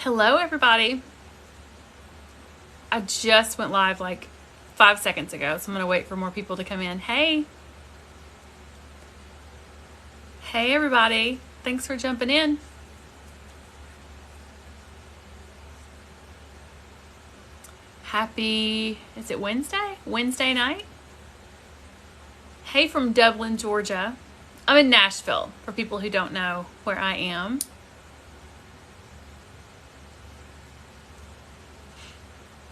Hello, everybody. I just went live like 5 seconds ago, so I'm going to wait for more people to come in. Hey, everybody. Thanks for jumping in. Happy, is it Wednesday? Wednesday night? Hey from Dublin, Georgia. I'm in Nashville, for people who don't know where I am.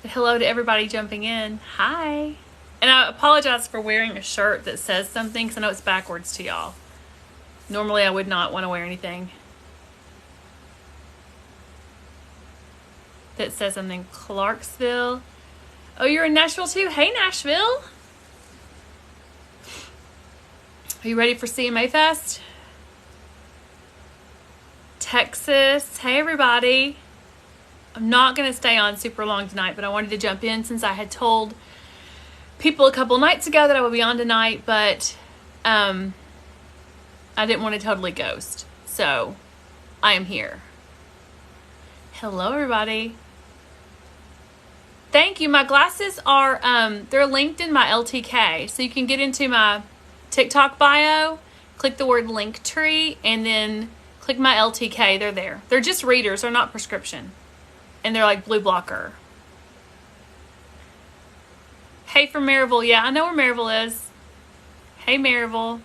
But hello to everybody jumping in. Hi. And I apologize for wearing a shirt that says something, because I know it's backwards to y'all. Normally I would not want to wear anything that says something. Clarksville. Oh, you're in Nashville too? Hey, Nashville. Are you ready for CMA Fest? Texas. Hey, everybody. I'm not going to stay on super long tonight, but I wanted to jump in since I had told people a couple nights ago that I would be on tonight, but I didn't want to totally ghost. So I am here. Hello, everybody. Thank you. My glasses are, they're linked in my LTK. So you can get into my TikTok bio, click the word Linktree, and then click my LTK. They're there. They're just readers. They're not prescription. And they're like blue blocker. Hey from Maryville. Yeah, I know where Maryville is. Hey, Maryville.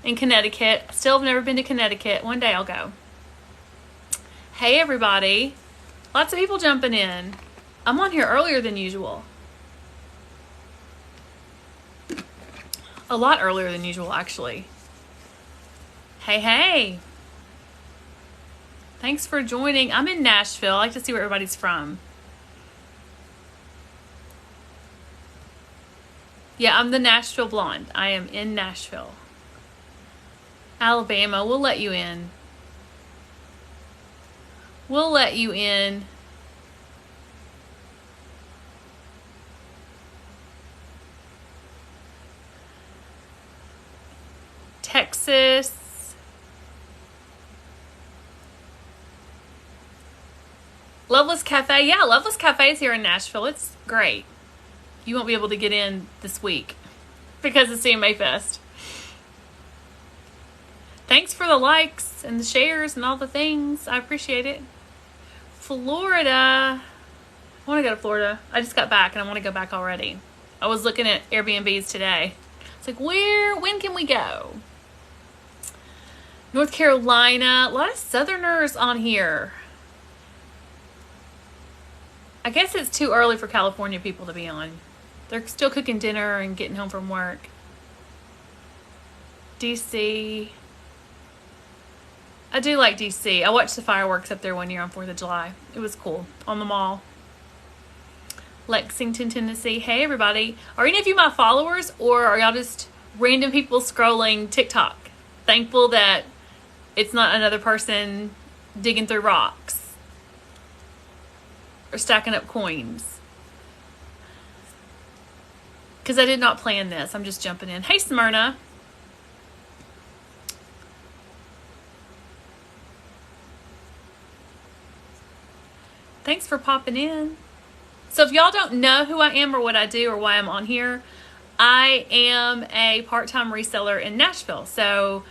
In Connecticut. Still have never been to Connecticut. One day I'll go. Hey, everybody. Lots of people jumping in. I'm on here earlier than usual. A lot earlier than usual, actually. Hey. Thanks for joining. I'm in Nashville. I like to see where everybody's from. Yeah, I'm the Nashville Blonde. I am in Nashville. Alabama, we'll let you in. We'll let you in. Texas. Loveless Cafe. Yeah, Loveless Cafe is here in Nashville. It's great. You won't be able to get in this week because of CMA Fest. Thanks for the likes and the shares and all the things. I appreciate it. Florida. I want to go to Florida. I just got back and I want to go back already. I was looking at Airbnbs today. It's like, when can we go? North Carolina. A lot of Southerners on here. I guess it's too early for California people to be on. They're still cooking dinner and getting home from work. DC. I do like DC. I watched the fireworks up there one year on 4th of July. It was cool. On the mall. Lexington, Tennessee. Hey, everybody. Are any of you my followers, or are y'all just random people scrolling TikTok? Thankful that it's not another person digging through rocks or stacking up coins. Because I did not plan this. I'm just jumping in. Hey, Smyrna. Thanks for popping in. So if y'all don't know who I am or what I do or why I'm on here, I am a part-time reseller in Nashville. So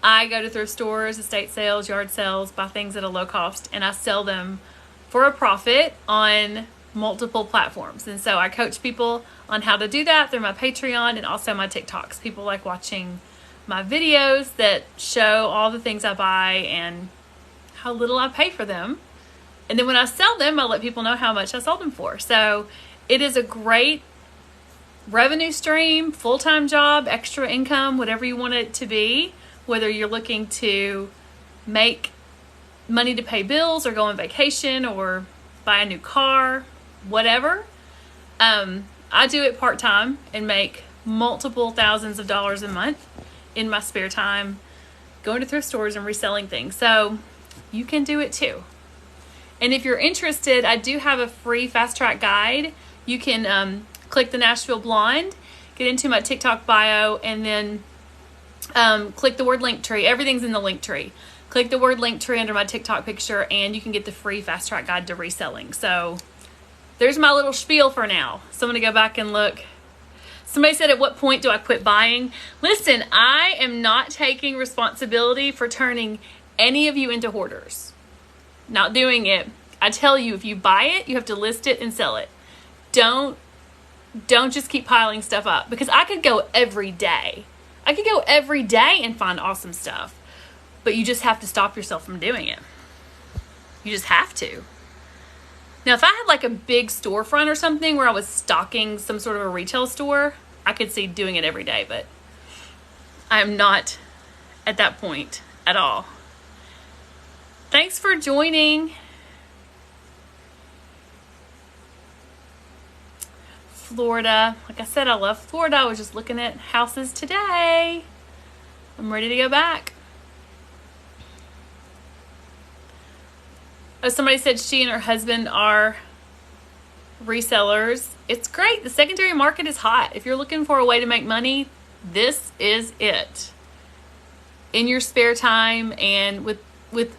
I go to thrift stores, estate sales, yard sales, buy things at a low cost, and I sell them for a profit on multiple platforms. And so I coach people on how to do that through my Patreon and also my TikToks. People like watching my videos that show all the things I buy and how little I pay for them. And then when I sell them, I let people know how much I sold them for. So it is a great revenue stream, full-time job, extra income, whatever you want it to be, whether you're looking to make money to pay bills or go on vacation or buy a new car, whatever. I do it part-time and make multiple thousands of dollars a month in my spare time going to thrift stores and reselling things. So you can do it too. And if you're interested, I do have a free fast track guide. You can click the Nashville Blonde, get into my TikTok bio, and then click the word Linktree. Everything's in the Linktree. click the word Linktree under my TikTok picture, and you can get the free fast track guide to reselling. So there's my little spiel for now. So I'm going to go back and look. Somebody said, at what point do I quit buying? Listen, I am not taking responsibility for turning any of you into hoarders. Not doing it. I tell you, if you buy it, you have to list it and sell it. Don't just keep piling stuff up, because I could go every day. I could go every day and find awesome stuff, but you just have to stop yourself from doing it. You just have to. Now, if I had like a big storefront or something where I was stocking some sort of a retail store, I could see doing it every day, but I am not at that point at all. Thanks for joining. Florida. Like I said, I love Florida. I was just looking at houses today. I'm ready to go back. Oh, somebody said she and her husband are resellers. It's great. The secondary market is hot. If you're looking for a way to make money, this is it. In your spare time and with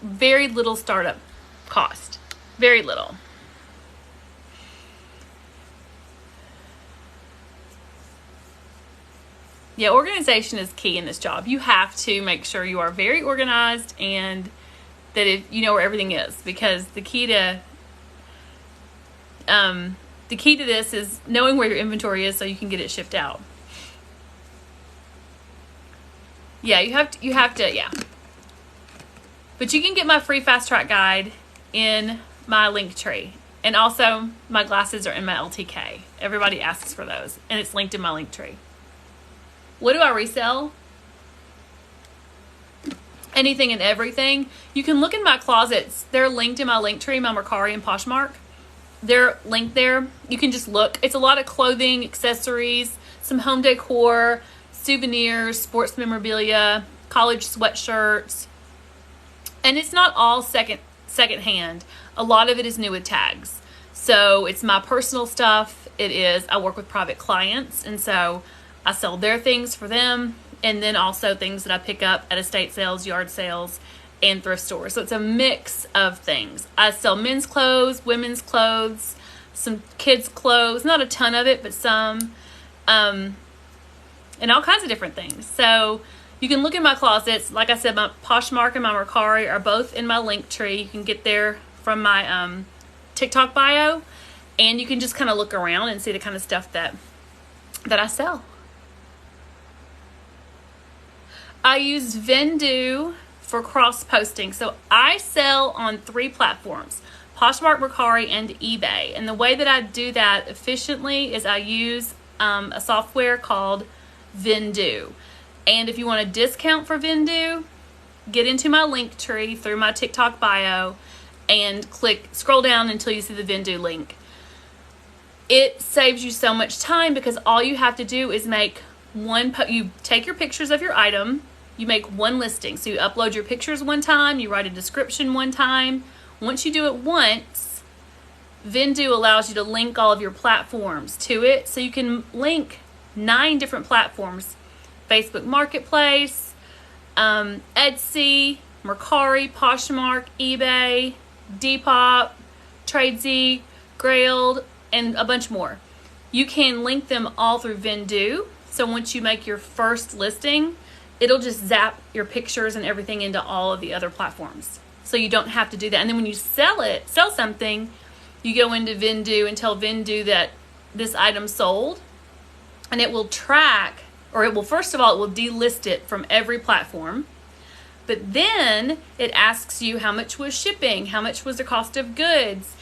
very little startup cost. Very little. Yeah, organization is key in this job. You have to make sure you are very organized and that if you know where everything is, because the key to this is knowing where your inventory is so you can get it shipped out. Yeah, you have to, yeah. But you can get my free fast track guide in my Linktree. And also my glasses are in my LTK. Everybody asks for those, and it's linked in my Linktree. What do I resell? Anything and everything. You can look in my closets. They're linked in my Linktree, my Mercari and Poshmark. They're linked there. You can just look. It's a lot of clothing, accessories, some home decor, souvenirs, sports memorabilia, college sweatshirts. And it's not all second hand. A lot of it is new with tags. So it's my personal stuff. I work with private clients, and so I sell their things for them, and then also things that I pick up at estate sales, yard sales, and thrift stores. So it's a mix of things. I sell men's clothes, women's clothes, some kids' clothes, not a ton of it, but some, and all kinds of different things. So you can look in my closets. Like I said, my Poshmark and my Mercari are both in my Linktree. You can get there from my TikTok bio, and you can just kind of look around and see the kind of stuff that I sell. I use Vendoo for cross-posting. So I sell on 3 platforms, Poshmark, Mercari, and eBay. And the way that I do that efficiently is I use a software called Vendoo. And if you want a discount for Vendoo, get into my Linktree through my TikTok bio and scroll down until you see the Vendoo link. It saves you so much time because all you have to do is make you take your pictures of your item, you make one listing. So you upload your pictures one time, you write a description one time. Once you do it once, Vendoo allows you to link all of your platforms to it. So you can link 9 different platforms: Facebook Marketplace, Etsy, Mercari, Poshmark, eBay, Depop, Tradesy, Grailed, and a bunch more. You can link them all through Vendoo. So once you make your first listing, it'll just zap your pictures and everything into all of the other platforms. So you don't have to do that. And then when you sell something, you go into Vendoo and tell Vendoo that this item sold, and it will track, or it will, first of all, it will delist it from every platform. But then it asks you how much was shipping, how much was the cost of goods,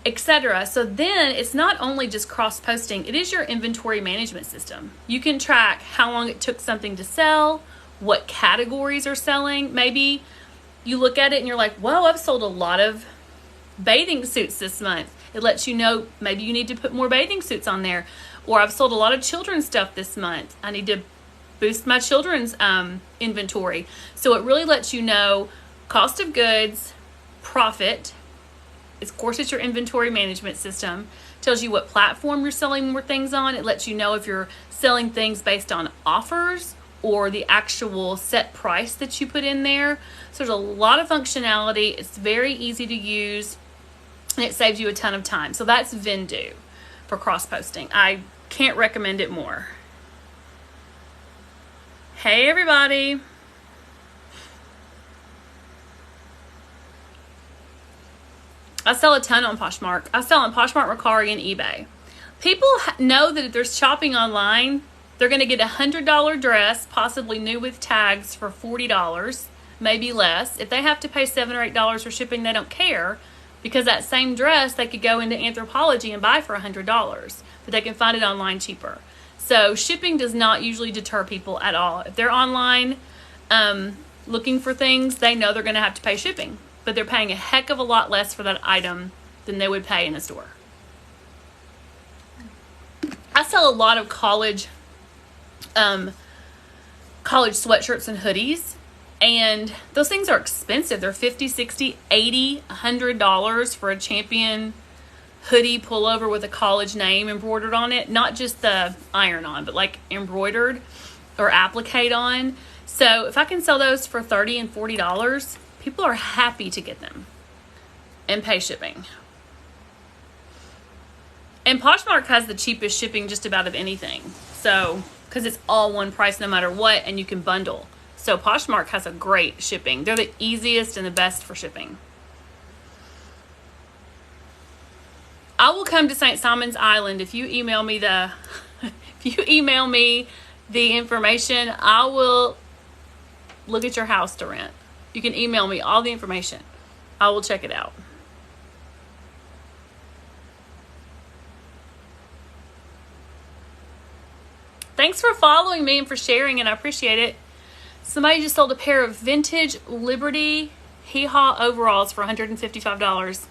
etc. So then it's not only just cross-posting, it is your inventory management system. You can track how long it took something to sell, what categories are selling. Maybe you look at it and you're like, whoa, I've sold a lot of bathing suits this month. It lets you know maybe you need to put more bathing suits on there. Or I've sold a lot of children's stuff this month. I need to boost my children's inventory. So it really lets you know cost of goods, profit. Of course, it's your inventory management system. Tells you what platform you're selling more things on. It lets you know if you're selling things based on offers or the actual set price that you put in there. So there's a lot of functionality. It's very easy to use, and it saves you a ton of time. So that's Vendoo for cross-posting. I can't recommend it more. Hey everybody. I sell a ton on Poshmark. I sell on Poshmark, Mercari, and eBay. People know that if they're shopping online, they're going to get a $100 dress, possibly new with tags, for $40, maybe less. If they have to pay $7 or $8 for shipping, they don't care, because that same dress they could go into Anthropologie and buy for $100, but they can find it online cheaper. So shipping does not usually deter people at all. If they're online looking for things, they know they're going to have to pay shipping, but they're paying a heck of a lot less for that item than they would pay in a store. I sell a lot of college sweatshirts and hoodies, and those things are expensive. They're $50, $60, $80, $100 for a Champion hoodie pullover with a college name embroidered on it. Not just the iron-on, but like embroidered or applique on. So if I can sell those for $30 and $40, people are happy to get them and pay shipping. And Poshmark has the cheapest shipping just about of anything. So, because it's all one price no matter what, and you can bundle. So Poshmark has a great shipping. They're the easiest and the best for shipping. I will come to St. Simon's Island if you email me the information. I will look at your house to rent. You can email me all the information. I will check it out. Thanks for following me and for sharing, and I appreciate it. Somebody just sold a pair of vintage Liberty Hee Haw overalls for $155.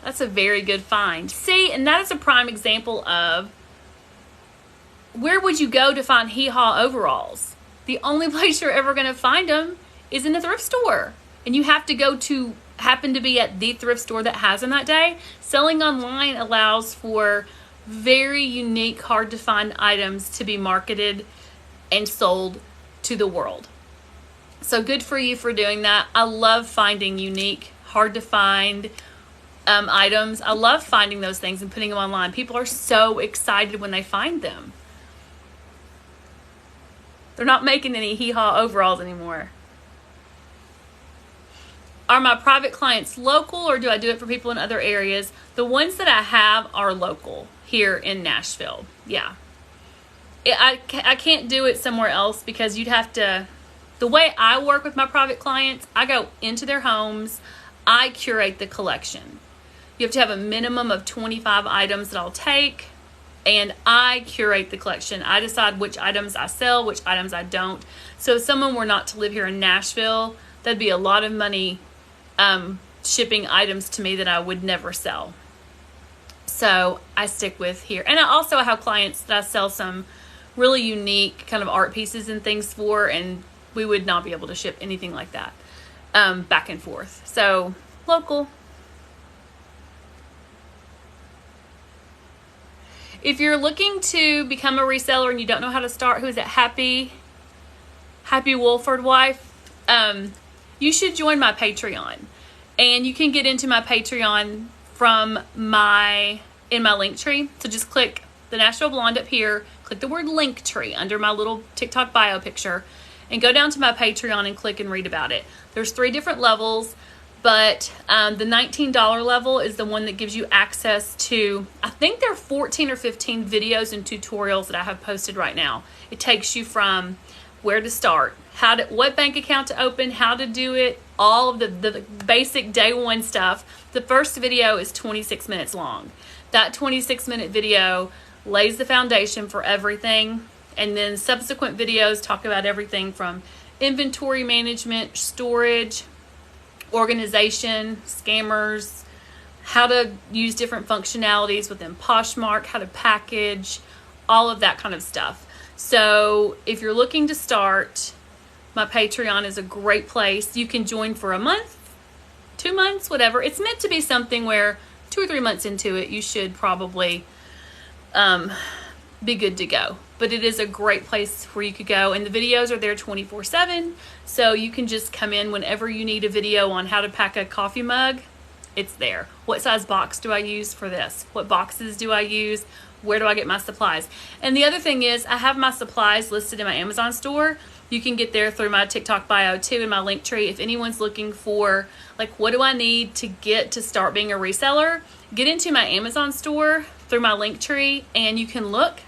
That's a very good find. See, and that is a prime example of where would you go to find Hee Haw overalls? The only place you're ever going to find them is in a thrift store. And you have to happen to be at the thrift store that has them that day. Selling online allows for very unique, hard to find items to be marketed and sold to the world. So good for you for doing that. I love finding unique, hard to find items. I love finding those things and putting them online. People are so excited when they find them. They're not making any Hee Haw overalls anymore. Are my private clients local, or do I do it for people in other areas? The ones that I have are local here in Nashville. Yeah. I can't do it somewhere else because you'd have to... The way I work with my private clients, I go into their homes. I curate the collection. You have to have a minimum of 25 items that I'll take, and I curate the collection. I decide which items I sell, which items I don't. So if someone were not to live here in Nashville, that'd be a lot of money shipping items to me that I would never sell. So I stick with here. And I also have clients that I sell some really unique kind of art pieces and things for, and we would not be able to ship anything like that back and forth. So local. If you're looking to become a reseller and you don't know how to start, who is it? Happy Wolford Wife. You should join my Patreon, and you can get into my Patreon from in my link tree. So just click the Nashville Blonde up here, click the word link tree under my little TikTok bio picture, and go down to my Patreon and click and read about it. There's 3 different levels, but the $19 level is the one that gives you access to, I think there are 14 or 15 videos and tutorials that I have posted right now. It takes you from where to start, what bank account to open, how to do it, all of the basic day one stuff. The first video is 26 minutes long. That 26-minute video lays the foundation for everything, and then subsequent videos talk about everything from inventory management, storage, organization, scammers, how to use different functionalities within Poshmark, how to package, all of that kind of stuff. So if you're looking to start, my Patreon is a great place. You can join for a month, 2 months, whatever. It's meant to be something where 2 or 3 months into it, you should probably be good to go. But it is a great place where you could go, and the videos are there 24/7, so you can just come in whenever you need a video on how to pack a coffee mug. It's there. What size box do I use for this? What boxes do I use? Where do I get my supplies? And the other thing is, I have my supplies listed in my Amazon store. You can get there through my TikTok bio too, in my link tree. If anyone's looking for, like, what do I need to get to start being a reseller, get into my Amazon store through my link tree, and you can look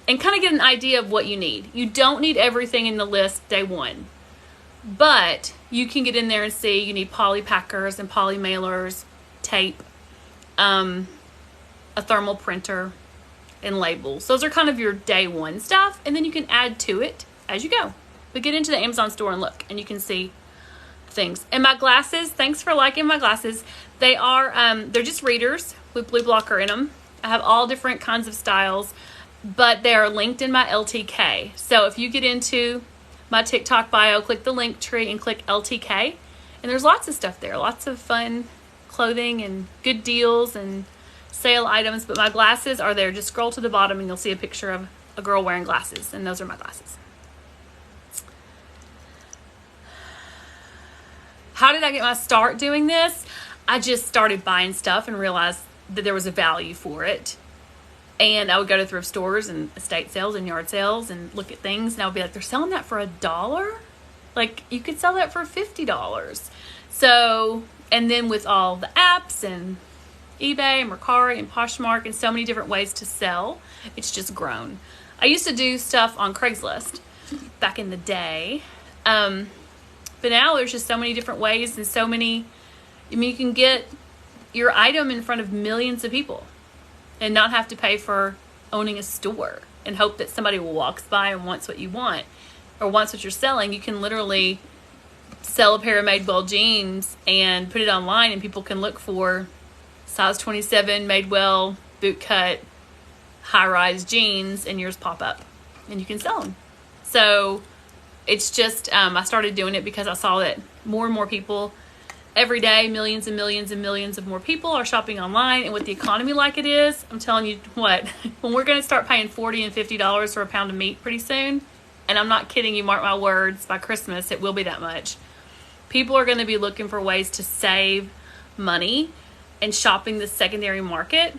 and kind of get an idea of what you need. You don't need everything in the list day one, but you can get in there and see you need poly packers and poly mailers, tape, a thermal printer, and labels. Those are kind of your day one stuff, and then you can add to it as you go. But get into the Amazon store and look, and you can see things. And my glasses, thanks for liking my glasses. They are, they're just readers with blue blocker in them. I have all different kinds of styles, but they are linked in my LTK. So if you get into my TikTok bio, click the link tree and click LTK, and there's lots of stuff there, lots of fun clothing and good deals and sale items. But my glasses are there. Just scroll to the bottom and you'll see a picture of a girl wearing glasses, and those are my glasses. How did I get my start doing this? I just started buying stuff and realized that there was a value for it. And I would go to thrift stores and estate sales and yard sales and look at things, and I would be like, they're selling that for $1? Like, you could sell that for $50. So, and then with all the apps and eBay and Mercari and Poshmark and so many different ways to sell, it's just grown. I used to do stuff on Craigslist back in the day. But now there's just so many different ways and so many, I mean, you can get your item in front of millions of people and not have to pay for owning a store and hope that somebody walks by and wants what you want or wants what you're selling. You can literally sell a pair of Madewell jeans and put it online, and people can look for size 27 Madewell bootcut high-rise jeans, and yours pop up and you can sell them. So it's just, I started doing it because I saw that more and more people every day, millions and millions and millions of more people are shopping online. And with the economy like it is, I'm telling you what, when we're going to start paying $40 and $50 for a pound of meat pretty soon, and I'm not kidding you, mark my words, by Christmas it will be that much. People are going to be looking for ways to save money, and shopping the secondary market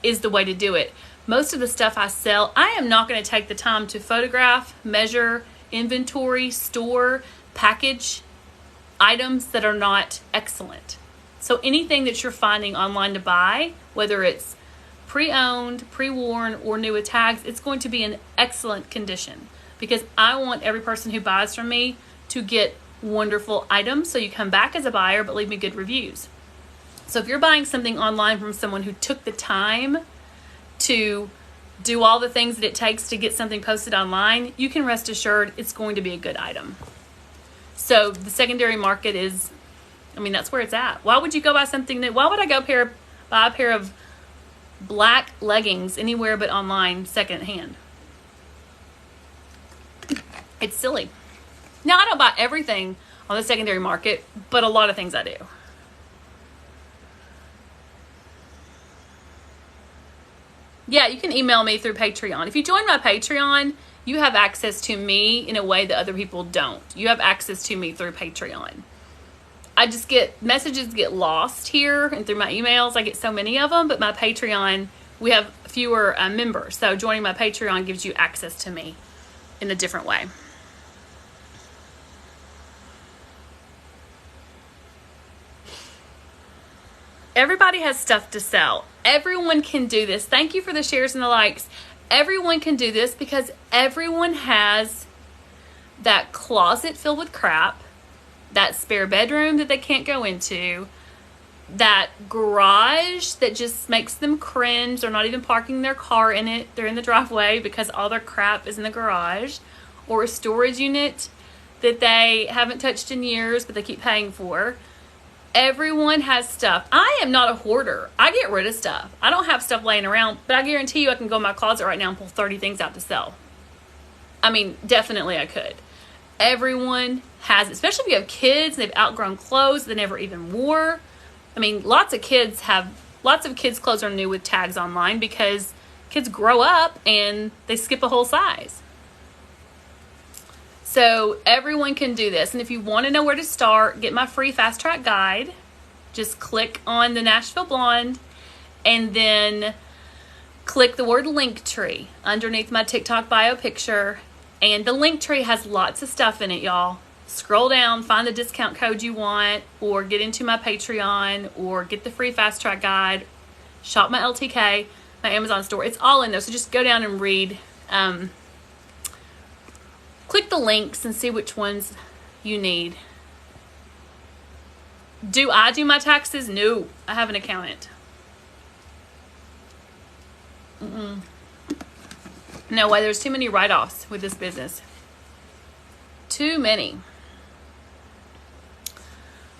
is the way to do it. Most of the stuff I sell, I am not going to take the time to photograph, measure, inventory, store, package items that are not excellent. So anything that you're finding online to buy, whether it's pre-owned, pre-worn, or new with tags, it's going to be in excellent condition, because I want every person who buys from me to get wonderful items, so you come back as a buyer but leave me good reviews. So if you're buying something online from someone who took the time to do all the things that it takes to get something posted online, you can rest assured it's going to be a good item. So the secondary market is, I mean, that's where it's at. Why would you go buy something new? Why would I go buy a pair of black leggings anywhere but online secondhand? It's silly. Now, I don't buy everything on the secondary market, but a lot of things I do. Yeah, you can email me through Patreon. If you join my Patreon, you have access to me in a way that other people don't. You have access to me through Patreon. I just get, messages get lost here and through my emails. I get so many of them, but my Patreon, we have fewer members. So joining my Patreon gives you access to me in a different way. Everybody has stuff to sell. Everyone can do this. Thank you for the shares and the likes. Everyone can do this because everyone has that closet filled with crap, that spare bedroom that they can't go into, that garage that just makes them cringe. They're not even parking their car in it. They're in the driveway because all their crap is in the garage, or a storage unit that they haven't touched in years but they keep paying for. Everyone has stuff. I am not a hoarder. I get rid of stuff. I don't have stuff laying around, but I guarantee you I can go in my closet right now and pull 30 things out to sell. I mean, definitely I could. Everyone has it, especially if you have kids and they've outgrown clothes they never even wore. I mean, lots of kids' clothes are new with tags online because kids grow up and they skip a whole size. So everyone can do this. And if you want to know where to start, get my free fast track guide. Just click on the Nashville Blonde and then click the word Linktree underneath my TikTok bio picture. And the Linktree has lots of stuff in it, y'all. Scroll down, find the discount code you want, or get into my Patreon, or get the free fast track guide, shop my LTK, my Amazon store. It's all in there. So just go down and read. Click the links and see which ones you need. Do I do my taxes? No, I have an accountant. No way, there's too many write-offs with this business. Too many.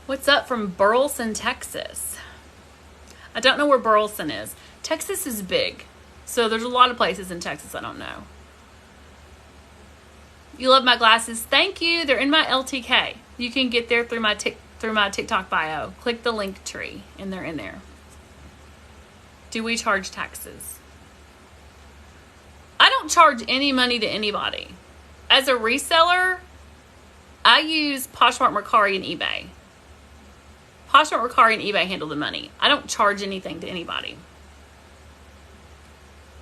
What's up from Burleson, Texas? I don't know where Burleson is. Texas is big, so there's a lot of places in Texas I don't know. You love my glasses? Thank you. They're in my LTK. You can get there through my TikTok bio. Click the Linktree, and they're in there. Do we charge taxes? I don't charge any money to anybody. As a reseller, I use Poshmark, Mercari, and eBay. Poshmark, Mercari, and eBay handle the money. I don't charge anything to anybody.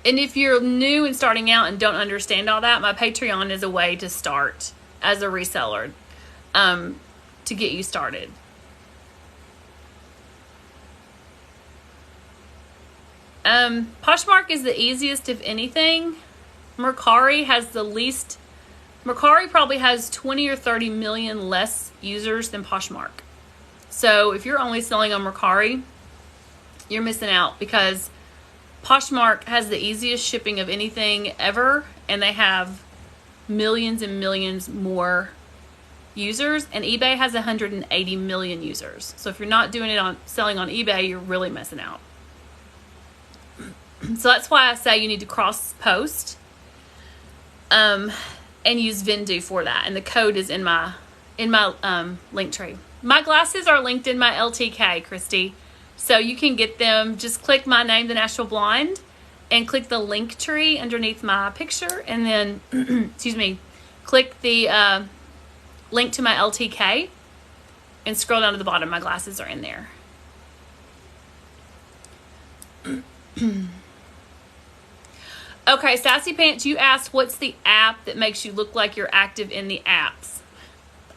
And if you're new and starting out and don't understand all that, my Patreon is a way to start as a reseller, to get you started. Poshmark is the easiest, if anything. Mercari has the least. Mercari probably has 20 or 30 million less users than Poshmark. So if you're only selling on Mercari, you're missing out, because Poshmark has the easiest shipping of anything ever, and they have millions and millions more users, and eBay has 180 million users. So if you're not doing it on selling on eBay, you're really missing out. So that's why I say you need to cross post and use Vendoo for that, and the code is in my link tree. My glasses are linked in my LTK, Christy. So you can get them. Just click my name, The Nashville Blonde, and click the link tree underneath my picture, and then excuse me, click the link to my LTK and scroll down to the bottom. My glasses are in there. Okay, Sassy Pants, you asked what's the app that makes you look like you're active in the apps.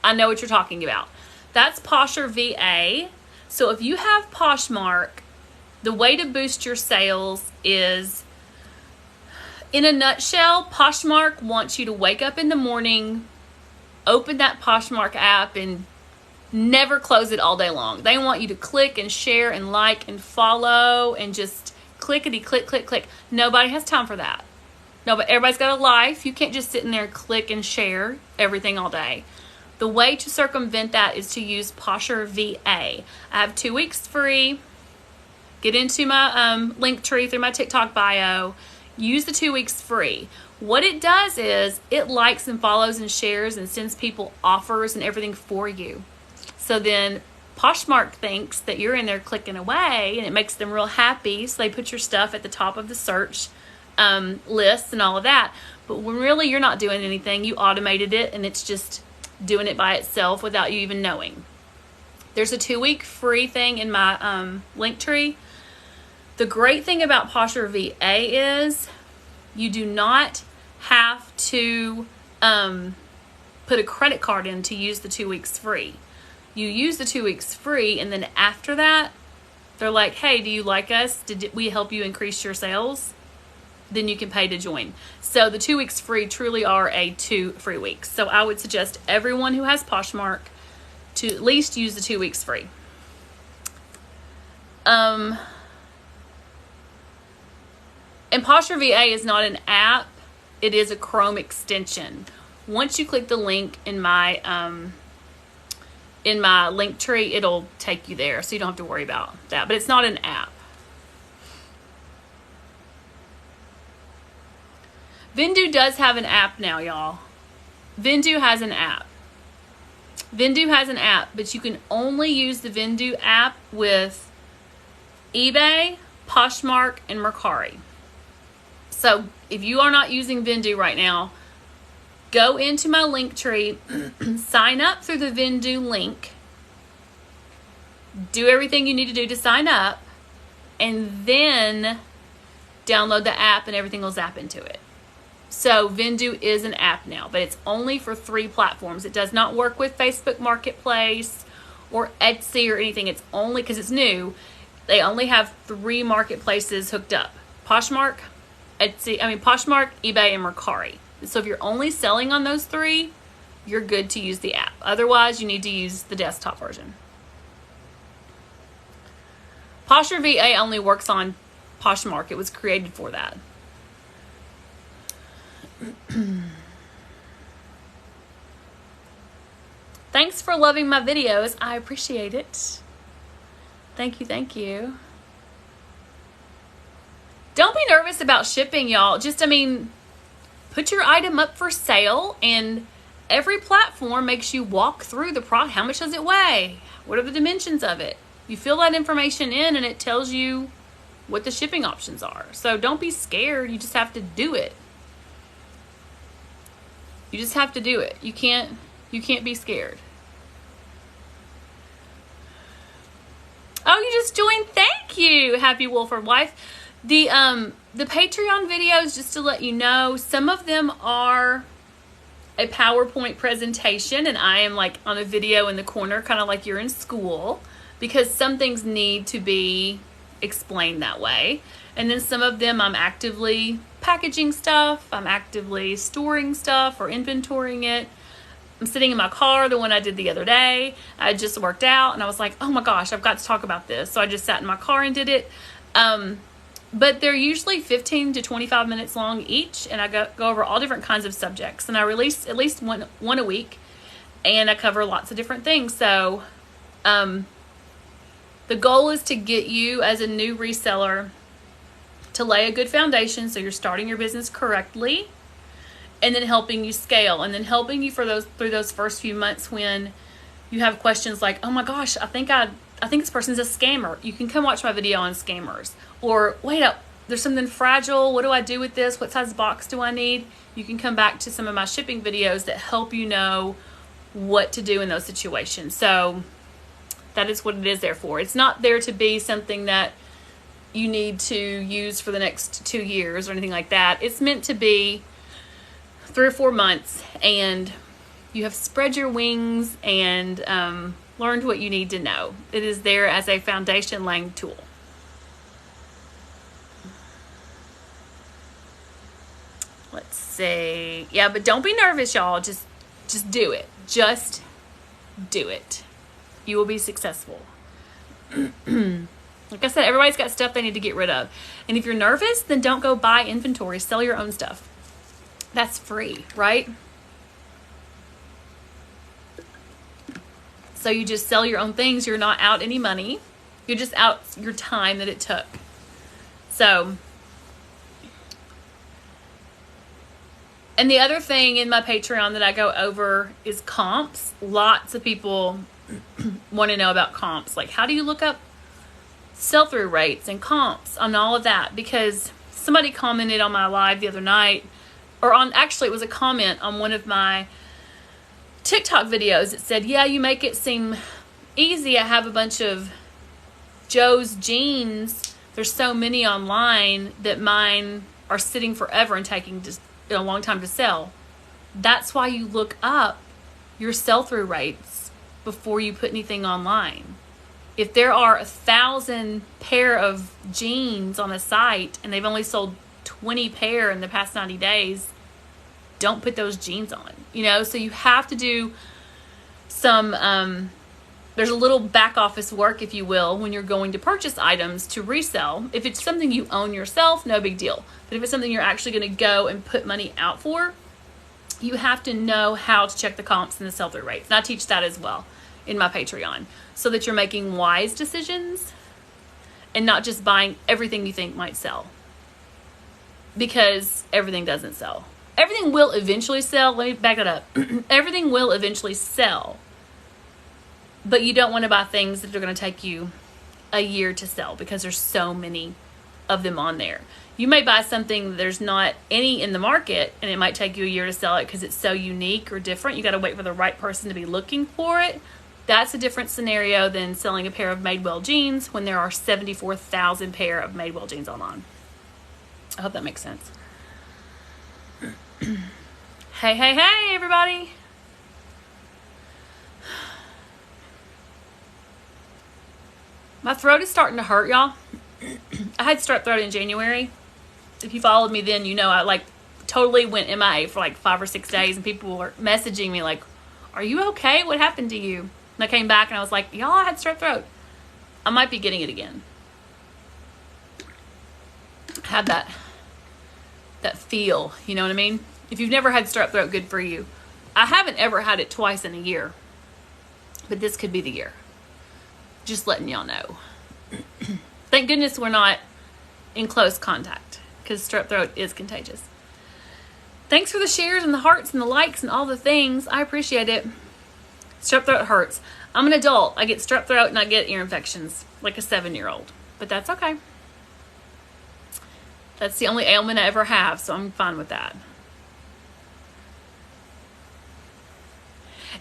I know what you're talking about. That's Posher VA. So if you have Poshmark, the way to boost your sales is, in a nutshell, Poshmark wants you to wake up in the morning, open that Poshmark app, and never close it all day long. They want you to click and share and like and follow and just clickety click, click, click. Nobody has time for that. No, but everybody's got a life. You can't just sit in there and click and share everything all day. The way to circumvent that is to use Posher VA. I have 2 weeks free. Get into my link tree through my TikTok bio. Use the 2 weeks free. What it does is it likes and follows and shares and sends people offers and everything for you. So then Poshmark thinks that you're in there clicking away, and it makes them real happy. So they put your stuff at the top of the search list and all of that. But when really you're not doing anything, you automated it, and it's just doing it by itself without you even knowing. There's a 2-week free thing in my link tree. The great thing about Posher VA is you do not have to put a credit card in to use the 2 weeks free. You use the 2 weeks free, and then after that, they're like, hey, do you like us? Did we help you increase your sales? Then you can pay to join. So the 2 weeks free truly are 2 free weeks. So I would suggest everyone who has Poshmark to at least use the 2 weeks free. And Posher VA is not an app. It is a Chrome extension. Once you click the link in my link tree, it'll take you there. So you don't have to worry about that. But it's not an app. Vendoo does have an app now, y'all. Vendoo has an app. Vendoo has an app, but you can only use the Vendoo app with eBay, Poshmark, and Mercari. So if you are not using Vendoo right now, go into my link tree, sign up through the Vendoo link, do everything you need to do to sign up, and then download the app and everything will zap into it. So Vendoo is an app now, but it's only for 3 platforms. It does not work with Facebook Marketplace or Etsy or anything. It's only, because it's new, they only have 3 marketplaces hooked up. Poshmark, Poshmark, eBay, and Mercari. So if you're only selling on those 3, you're good to use the app. Otherwise, you need to use the desktop version. Posher VA only works on Poshmark. It was created for that. Thanks for loving my videos. I appreciate it. Thank you, thank you. Don't be nervous about shipping, y'all. Just, put your item up for sale, and every platform makes you walk through the product. How much does it weigh? What are the dimensions of it? You fill that information in, and it tells you what the shipping options are. So don't be scared. You just have to do it. You just have to do it. You can't be scared. Oh, you just joined. Thank you, Happy Wolford Wife. The Patreon videos, just to let you know, some of them are a PowerPoint presentation, and I am like on a video in the corner, kind of like you're in school, because some things need to be explained that way. And then some of them I'm actively packaging stuff, I'm actively storing stuff or inventorying it. I'm sitting in my car, the one I did the other day. I just worked out and I was like, oh my gosh, I've got to talk about this. So I just sat in my car and did it. But they're usually 15 to 25 minutes long each, and I go over all different kinds of subjects. And I release at least one a week, and I cover lots of different things. So the goal is to get you as a new reseller to lay a good foundation so you're starting your business correctly, and then helping you scale, and then helping you through those first few months when you have questions like, oh my gosh, I think this person's a scammer. You can come watch my video on scammers. Or wait up, there's something fragile. What do I do with this? What size box do I need? You can come back to some of my shipping videos that help you know what to do in those situations. So that is what it is there for. It's not there to be something that you need to use for the next 2 years or anything like that. It's meant to be 3 or 4 months, and you have spread your wings and learned what you need to know. It is there as a foundation laying tool. Let's see. Yeah, but don't be nervous, y'all. Just do it. Just do it. You will be successful. Like I said, everybody's got stuff they need to get rid of. And if you're nervous, then don't go buy inventory. Sell your own stuff. That's free, right? So you just sell your own things. You're not out any money. You're just out your time that it took. So, and the other thing in my Patreon that I go over is comps. Lots of people want to know about comps. Like, how do you look up sell-through rates and comps on all of that? Because somebody commented on my live the other night, or actually it was a comment on one of my TikTok videos. It said, yeah, you make it seem easy. I have a bunch of Joe's jeans. There's so many online that mine are sitting forever and taking just a long time to sell. That's why you look up your sell-through rates before you put anything online. If there are 1,000 pair of jeans on a site and they've only sold 20 pair in the past 90 days, don't put those jeans on. So you have to do some, there's a little back office work, if you will, when you're going to purchase items to resell. If it's something you own yourself, no big deal. But if it's something you're actually going to go and put money out for, you have to know how to check the comps and the sell-through rates. And I teach that as well in my Patreon, so that you're making wise decisions and not just buying everything you think might sell, because everything doesn't sell. Everything will eventually sell. Let me back that up. Everything will eventually sell, but you don't want to buy things that are going to take you a year to sell, because there's so many of them on there. You may buy something there's not any in the market, and it might take you a year to sell it because it's so unique or different. You got to wait for the right person to be looking for it. That's a different scenario than selling a pair of Madewell jeans when there are 74,000 pair of Madewell jeans online. I hope that makes sense. Hey, everybody. My throat is starting to hurt, y'all. I had strep throat in January. If you followed me then, you know I like totally went MIA for like 5 or 6 days, and people were messaging me like, are you okay? What happened to you? And I came back and I was like, y'all, I had strep throat. I might be getting it again. I had that feel, you know what I mean? If you've never had strep throat, good for you. I haven't ever had it twice in a year, but this could be the year. Just letting y'all know. Thank goodness we're not in close contact, because strep throat is contagious. Thanks for the shares and the hearts and the likes and all the things. I appreciate it. Strep throat hurts. I'm an adult. I get strep throat and I get ear infections like a 7-year-old, but that's okay. That's the only ailment I ever have, so I'm fine with that.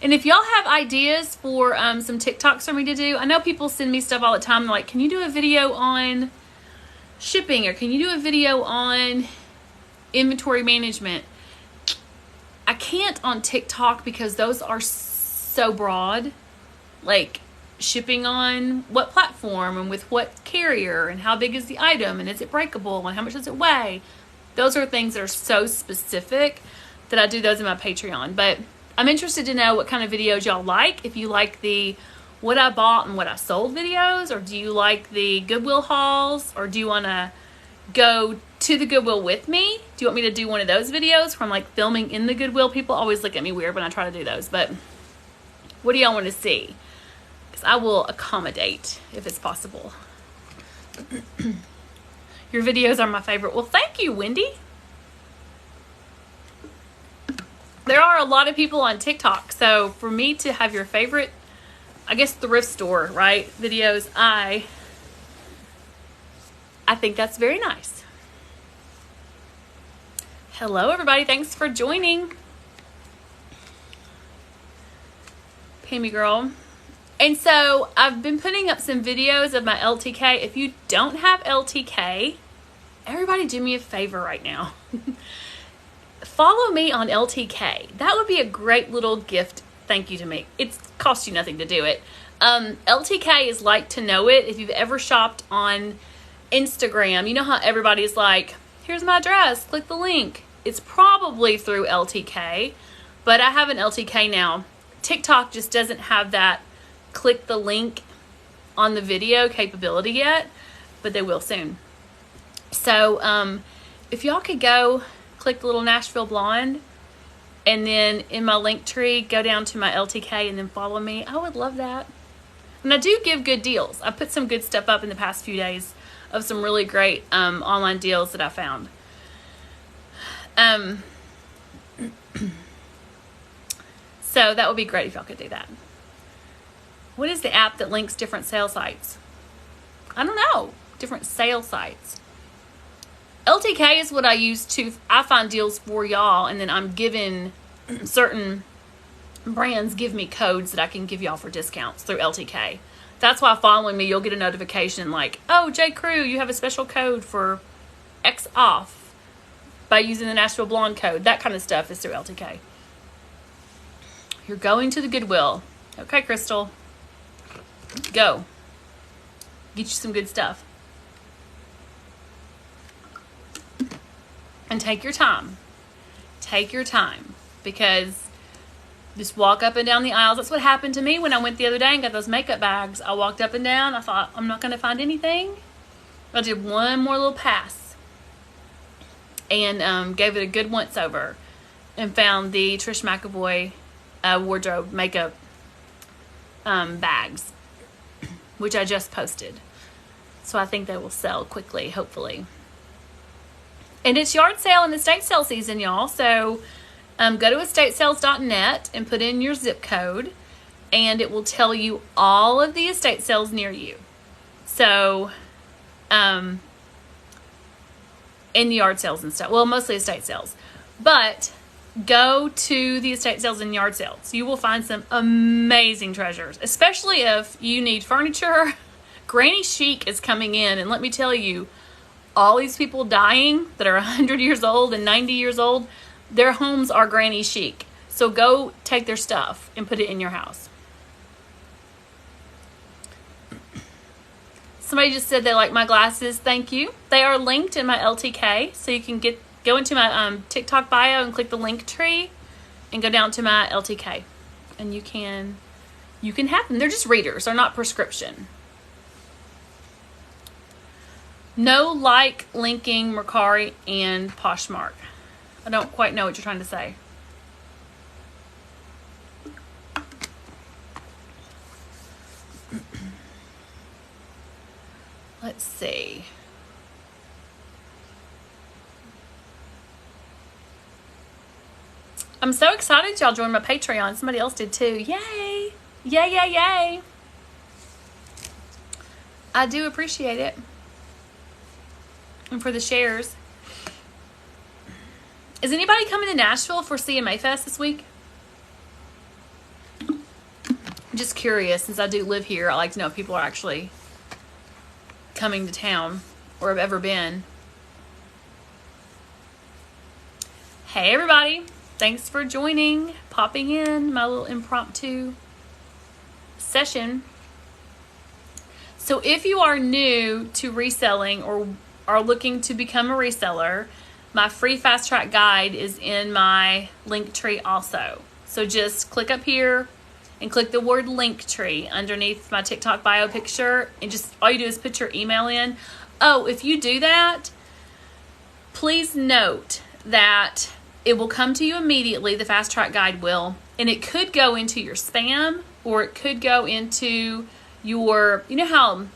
And if y'all have ideas for some TikToks for me to do, I know people send me stuff all the time. They're like, can you do a video on shipping, or can you do a video on inventory management? I can't on TikTok because those are so broad, like shipping on what platform and with what carrier and how big is the item and is it breakable and how much does it weigh. Those are things that are so specific that I do those in my Patreon. But I'm interested to know what kind of videos y'all like. If you like the what I bought and what I sold videos, or do you like the Goodwill hauls, or do you want to go to the Goodwill with me? Do you want me to do one of those videos from like filming in the Goodwill? People always look at me weird when I try to do those, but what do y'all want to see? Because I will accommodate if it's possible. Your videos are my favorite. Well, thank you, Wendy. There are a lot of people on TikTok, so for me to have your favorite, I guess, thrift store, right, videos, I think that's very nice. Hello, everybody. Thanks for joining. Pammy girl. And so I've been putting up some videos of my LTK. If you don't have LTK, everybody do me a favor right now. Follow me on LTK. That would be a great little gift thank you to me. It costs you nothing to do it. LTK is like to know it. If you've ever shopped on Instagram, you know how everybody's like, here's my address, click the link. It's probably through LTK, but I have an LTK now. TikTok just doesn't have that click the link on the video capability yet, but they will soon. So if y'all could go click the little Nashville Blonde, and then in my link tree, go down to my LTK and then follow me. I would love that. And I do give good deals. I put some good stuff up in the past few days of some really great online deals that I found. So that would be great if y'all could do that. What is the app that links different sales sites? I don't know. Different sales sites. LTK is what I use I find deals for y'all, and then I'm given certain brands give me codes that I can give y'all for discounts through LTK. That's why following me, you'll get a notification like, oh, J. Crew, you have a special code for X off by using the Nashville Blonde code. That kind of stuff is through LTK. You're going to the Goodwill. Okay, Crystal. Go. Get you some good stuff. And take your time. Take your time, because just walk up and down the aisles. That's what happened to me when I went the other day and got those makeup bags. I walked up and down. I thought, I'm not going to find anything. I did one more little pass and gave it a good once over and found the Trish McAvoy wardrobe makeup bags, which I just posted. So I think they will sell quickly, hopefully. And it's yard sale and estate sale season, y'all. So go to estatesales.net and put in your zip code, and it will tell you all of the estate sales near you. So in the yard sales and stuff. Well, mostly estate sales. But go to the estate sales and yard sales. You will find some amazing treasures, especially if you need furniture. Granny chic is coming in, and let me tell you, all these people dying that are 100 years old and 90 years old, their homes are granny chic. So go take their stuff and put it in your house. Somebody just said they like my glasses. Thank you. They are linked in my LTK, so you can go into my TikTok bio and click the link tree and go down to my LTK, and you can have them. They're just readers. They're not prescription. No linking Mercari and Poshmark. I don't quite know what you're trying to say. Let's see. I'm so excited y'all joined my Patreon. Somebody else did too. Yay! Yay, yay, yay. I do appreciate it. And for the shares. Is anybody coming to Nashville for CMA Fest this week? I'm just curious, since I do live here. I like to know if people are actually coming to town or have ever been. Hey everybody, thanks for joining, popping in my little impromptu session. So if you are new to reselling or are looking to become a reseller, my free fast track guide is in my link tree also. So just click up here and click the word link tree underneath my TikTok bio picture, and just all you do is put your email in. Oh, if you do that, please note that it will come to you immediately. The fast track guide will, and it could go into your spam, or it could go into your, you know how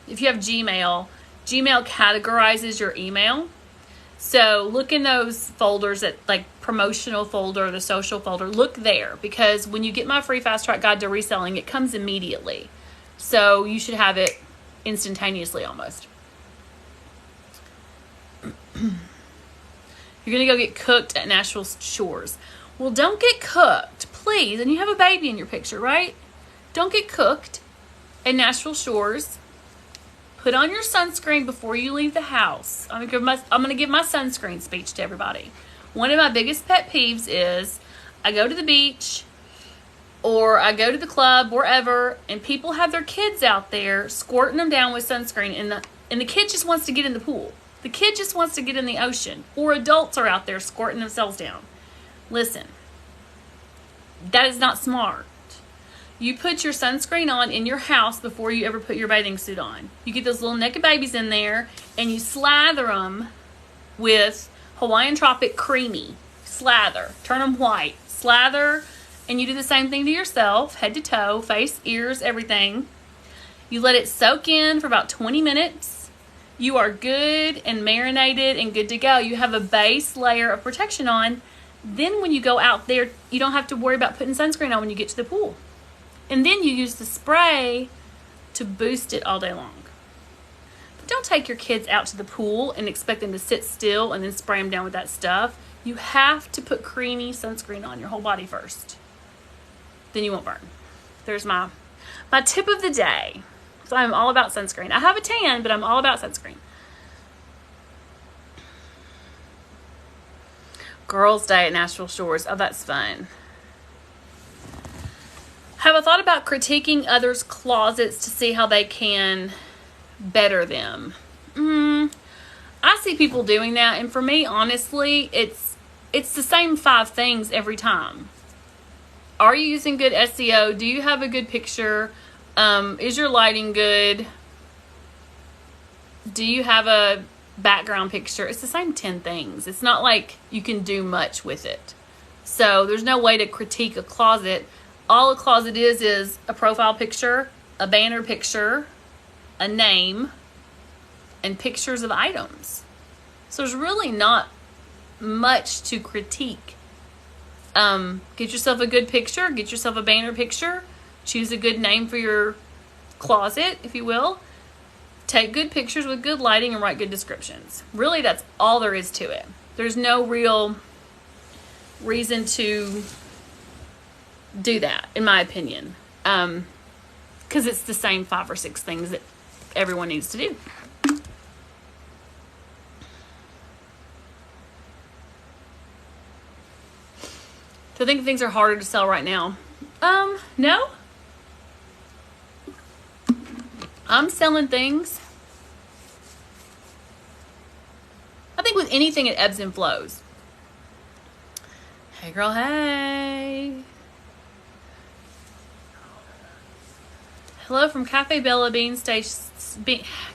if you have Gmail categorizes your email. So look in those folders, at like promotional folder, the social folder, look there, because when you get my free fast track guide to reselling, it comes immediately. So you should have it instantaneously almost. You're going to go get cooked at Nashville Shores. Well, don't get cooked, please. And you have a baby in your picture, right? Don't get cooked at Nashville Shores. Put on your sunscreen before you leave the house. I'm going to give my sunscreen speech to everybody. One of my biggest pet peeves is I go to the beach or I go to the club, wherever, and people have their kids out there squirting them down with sunscreen, and the kid just wants to get in the pool. The kid just wants to get in the ocean, or adults are out there squirting themselves down. Listen, that is not smart. You put your sunscreen on in your house before you ever put your bathing suit on. You get those little naked babies in there, and you slather them with Hawaiian Tropic Creamy. Slather. Turn them white. Slather. And you do the same thing to yourself, head to toe, face, ears, everything. You let it soak in for about 20 minutes. You are good and marinated and good to go. You have a base layer of protection on. Then when you go out there, you don't have to worry about putting sunscreen on when you get to the pool. And then you use the spray to boost it all day long. But don't take your kids out to the pool and expect them to sit still and then spray them down with that stuff. You have to put creamy sunscreen on your whole body first. Then you won't burn. There's my tip of the day. So I'm all about sunscreen. I have a tan, but I'm all about sunscreen. Girls' Day at Nashville Shores. Oh, that's fun. Have a thought about critiquing others' closets to see how they can better them. I see people doing that, and for me, honestly, it's the same 5 things every time. Are you using good SEO? Do you have a good picture? Is your lighting good? Do you have a background picture? It's the same 10 things. It's not like you can do much with it. So there's no way to critique a closet. All a closet is a profile picture, a banner picture, a name, and pictures of items. So there's really not much to critique. Get yourself a good picture, get yourself a banner picture, choose a good name for your closet, if you will, Take good pictures with good lighting and write good descriptions. Really, that's all there is to it. There's no real reason to do that, in my opinion. Because it's the same 5 or 6 things that everyone needs to do. So I think things are harder to sell right now. No. I'm selling things. I think with anything it ebbs and flows. Hey girl, hey. Hello from Cafe Bella Beans,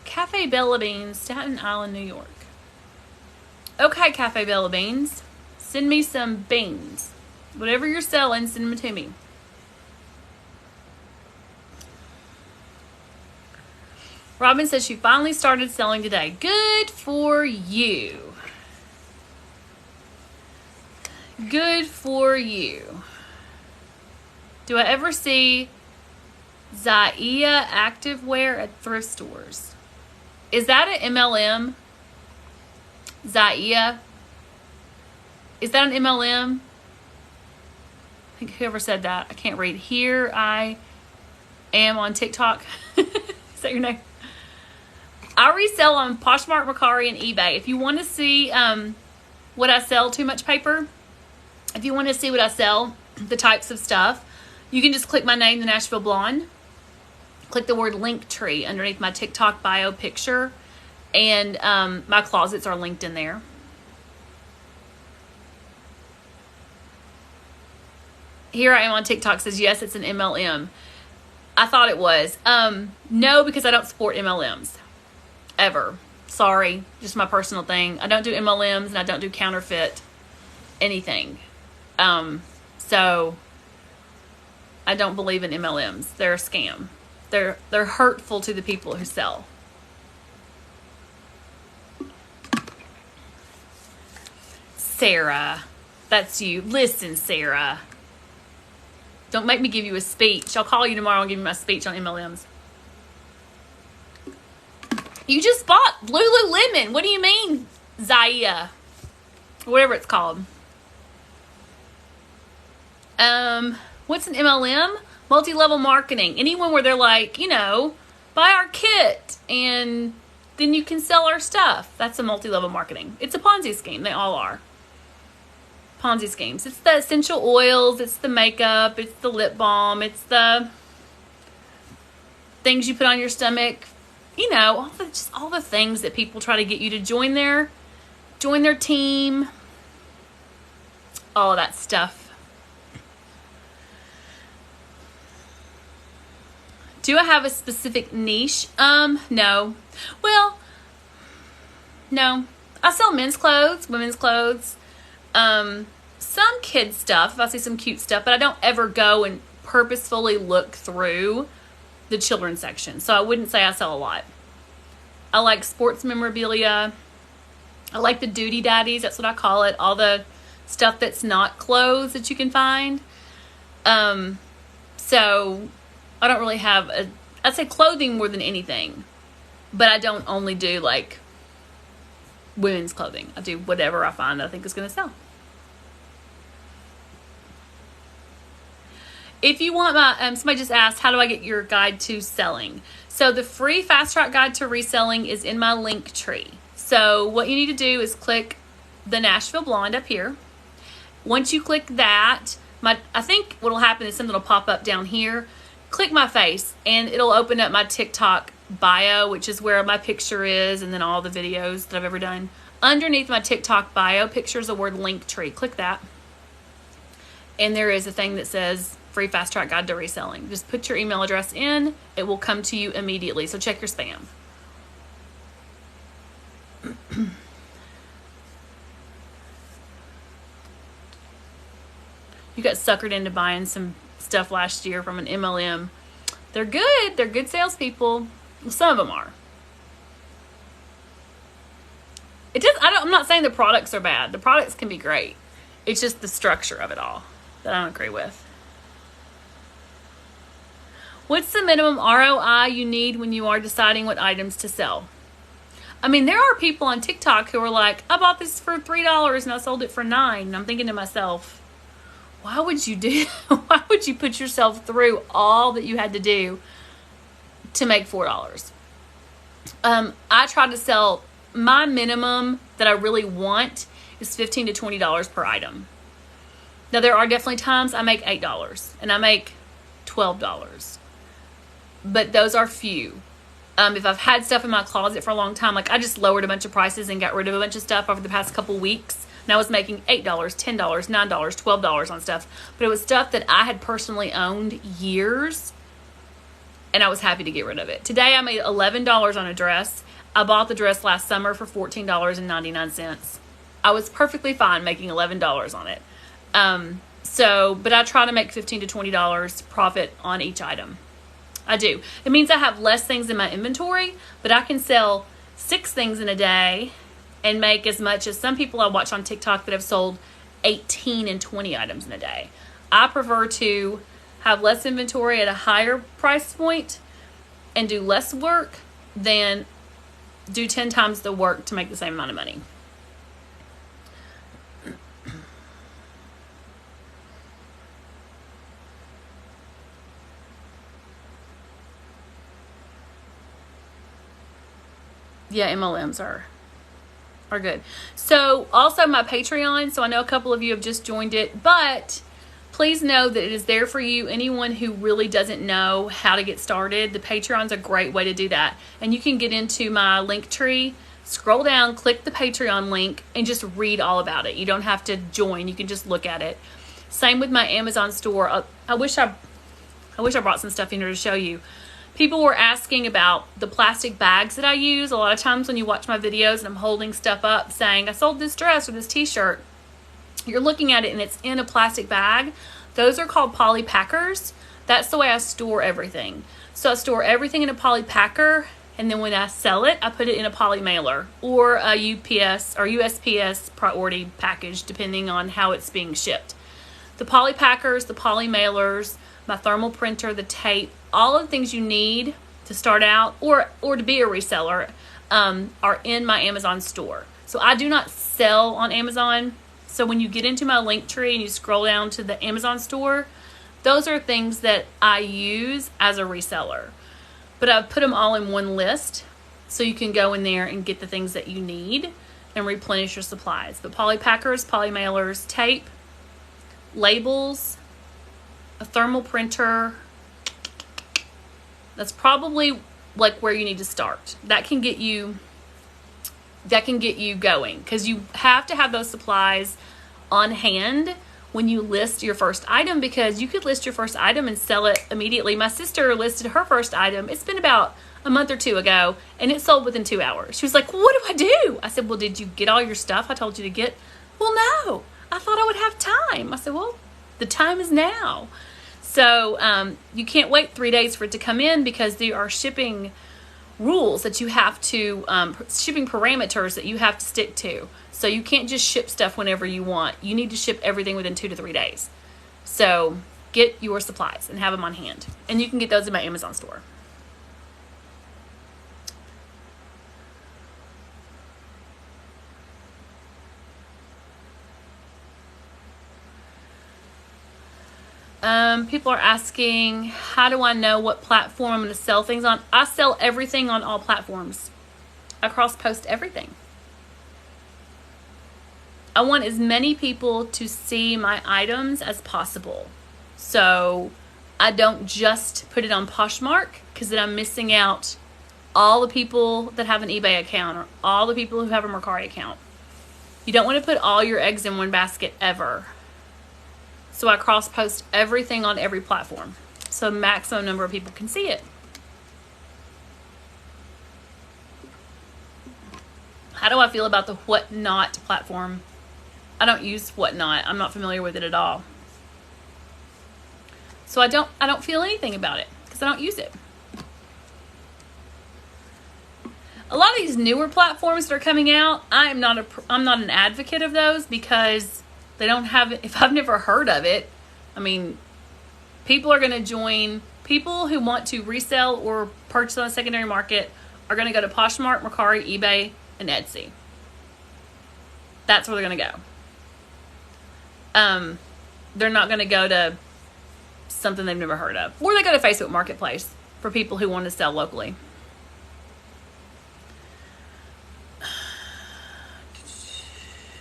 Cafe Bella Beans, Staten Island, New York. Okay, Cafe Bella Beans, send me some beans. Whatever you're selling, send them to me. Robin says she finally started selling today. Good for you. Good for you. Do I ever see Zaia activewear at thrift stores? Is that an MLM? Zaia? Is that an MLM? I think whoever said that. I can't read. Here I am on TikTok. Is that your name? I resell on Poshmark, Mercari, and eBay. If you want to see what I sell, Too Much Paper, if you want to see what I sell, the types of stuff, you can just click my name, The Nashville Blonde. Click the word link tree underneath my TikTok bio picture, and my closets are linked in there. Here I am on TikTok says, yes, it's an MLM. I thought it was. No, because I don't support MLMs. Ever. Sorry. Just my personal thing. I don't do MLMs and I don't do counterfeit anything. So I don't believe in MLMs. They're a scam. They're hurtful to the people who sell. Sarah. That's you. Listen, Sarah. Don't make me give you a speech. I'll call you tomorrow and give you my speech on MLMs. You just bought Lululemon. What do you mean, Zaia? Whatever it's called. What's an MLM? Multi-level marketing. Anyone where they're like, you know, buy our kit and then you can sell our stuff. That's a multi-level marketing. It's a Ponzi scheme. They all are. Ponzi schemes. It's the essential oils. It's the makeup. It's the lip balm. It's the things you put on your stomach. You know, all the things that people try to get you to join their team. All of that stuff. Do I have a specific niche? No. Well, no. I sell men's clothes, women's clothes, some kids stuff. If I see some cute stuff, but I don't ever go and purposefully look through the children's section. So I wouldn't say I sell a lot. I like sports memorabilia. I like the duty daddies. That's what I call it. All the stuff that's not clothes that you can find. So I don't really have I'd say clothing more than anything, but I don't only do like women's clothing. I do whatever I find that I think is going to sell. If you want my, somebody just asked, how do I get your guide to selling? So the free fast track guide to reselling is in my link tree. So what you need to do is click the Nashville Blonde up here. Once you click that, I think what'll happen is something will pop up down here. Click my face and it'll open up my TikTok bio, which is where my picture is, and then all the videos that I've ever done. Underneath my TikTok bio picture is the word link tree. Click that. And there is a thing that says free fast track guide to reselling. Just put your email address in. It will come to you immediately. So check your spam. You got suckered into buying some stuff last year from an MLM. They're good. They're good salespeople. Well, some of them are. I'm not saying the products are bad. The products can be great. It's just the structure of it all that I don't agree with. What's the minimum ROI you need when you are deciding what items to sell? I mean, there are people on TikTok who are like, I bought this for $3 and I sold it for $9. And I'm thinking to myself, why would you put yourself through all that you had to do to make $4? I try to sell, my minimum that I really want is $15 to $20 per item. Now, there are definitely times I make $8 and I make $12, but those are few. If I've had stuff in my closet for a long time, like I just lowered a bunch of prices and got rid of a bunch of stuff over the past couple weeks, and I was making $8, $10, $9, $12 on stuff, but it was stuff that I had personally owned years, and I was happy to get rid of it. Today, I made $11 on a dress. I bought the dress last summer for $14.99. I was perfectly fine making $11 on it. But I try to make $15 to $20 profit on each item. I do. It means I have less things in my inventory, but I can sell 6 things in a day and make as much as some people I watch on TikTok that have sold 18 and 20 items in a day. I prefer to have less inventory at a higher price point and do less work than do 10 times the work to make the same amount of money. Yeah, MLMs are good. So also my Patreon, so I know a couple of you have just joined it, but please know that it is there for you. Anyone who really doesn't know how to get started, the Patreon's a great way to do that. And you can get into my link tree, scroll down, click the Patreon link, and just read all about it. You don't have to join. You can just look at it. Same with my Amazon store. I wish I brought some stuff in here to show you. People were asking about the plastic bags that I use. A lot of times when you watch my videos and I'm holding stuff up saying, I sold this dress or this t-shirt, you're looking at it and it's in a plastic bag. Those are called poly packers. That's the way I store everything. So I store everything in a poly packer, and then when I sell it, I put it in a poly mailer or a UPS or USPS priority package, depending on how it's being shipped. The poly packers, the poly mailers, my thermal printer, the tape, all of the things you need to start out or to be a reseller are in my Amazon store. So I do not sell on Amazon. So when you get into my link tree and you scroll down to the Amazon store, those are things that I use as a reseller. But I've put them all in one list so you can go in there and get the things that you need and replenish your supplies. But poly packers, poly mailers, tape, labels, a thermal printer, that's probably like where you need to start. That can get you going, because you have to have those supplies on hand when you list your first item, because you could list your first item and sell it immediately. My sister listed her first item. It's been about a month or two ago, and it sold within 2 hours. She was like, what do I do? I said, well, did you get all your stuff I told you to get? Well, no, I thought I would have time. I said, well, the time is now. So you can't wait 3 days for it to come in, because there are shipping rules that you have to, shipping parameters that you have to stick to. So you can't just ship stuff whenever you want. You need to ship everything within 2 to 3 days. So get your supplies and have them on hand. And you can get those in my Amazon store. People are asking, how do I know what platform I'm going to sell things on? I sell everything on all platforms. I cross-post everything. I want as many people to see my items as possible. So I don't just put it on Poshmark, because then I'm missing out all the people that have an eBay account or all the people who have a Mercari account. You don't want to put all your eggs in one basket ever. So I cross-post everything on every platform, so maximum number of people can see it. How do I feel about the Whatnot platform? I don't use Whatnot. I'm not familiar with it at all. So I don't feel anything about it, because I don't use it. A lot of these newer platforms that are coming out, I'm not an advocate of those, because they don't have, if I've never heard of it, I mean, people are going to join People who want to resell or purchase on the secondary market are going to go to Poshmark, Mercari, eBay, and Etsy. That's where they're going to go. They're not going to go to something they've never heard of. Or they go to Facebook Marketplace for people who want to sell locally.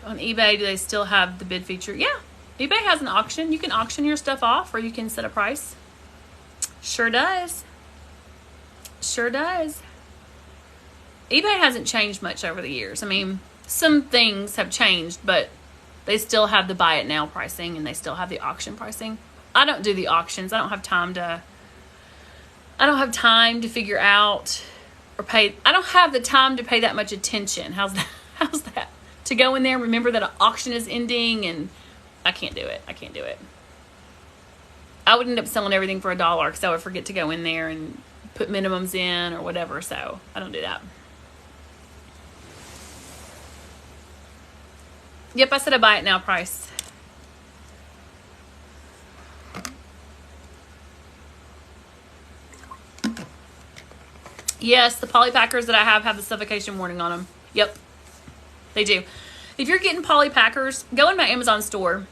On eBay, do they still have the bid feature? Yeah. eBay has an auction. You can auction your stuff off, or you can set a price. Sure does. Sure does. eBay hasn't changed much over the years. I mean, some things have changed, but they still have the buy it now pricing, and they still have the auction pricing. I don't do the auctions. I don't have time to figure out or pay. I don't have the time to pay that much attention. How's that? How's that? To go in there and remember that an auction is ending, and I can't do it. I can't do it. I would end up selling everything for $1 because I would forget to go in there and put minimums in or whatever. So I don't do that. Yep, I said a buy it now price. Yes, the poly packers that I have the suffocation warning on them. Yep, they do. If you're getting poly packers, go in my Amazon store.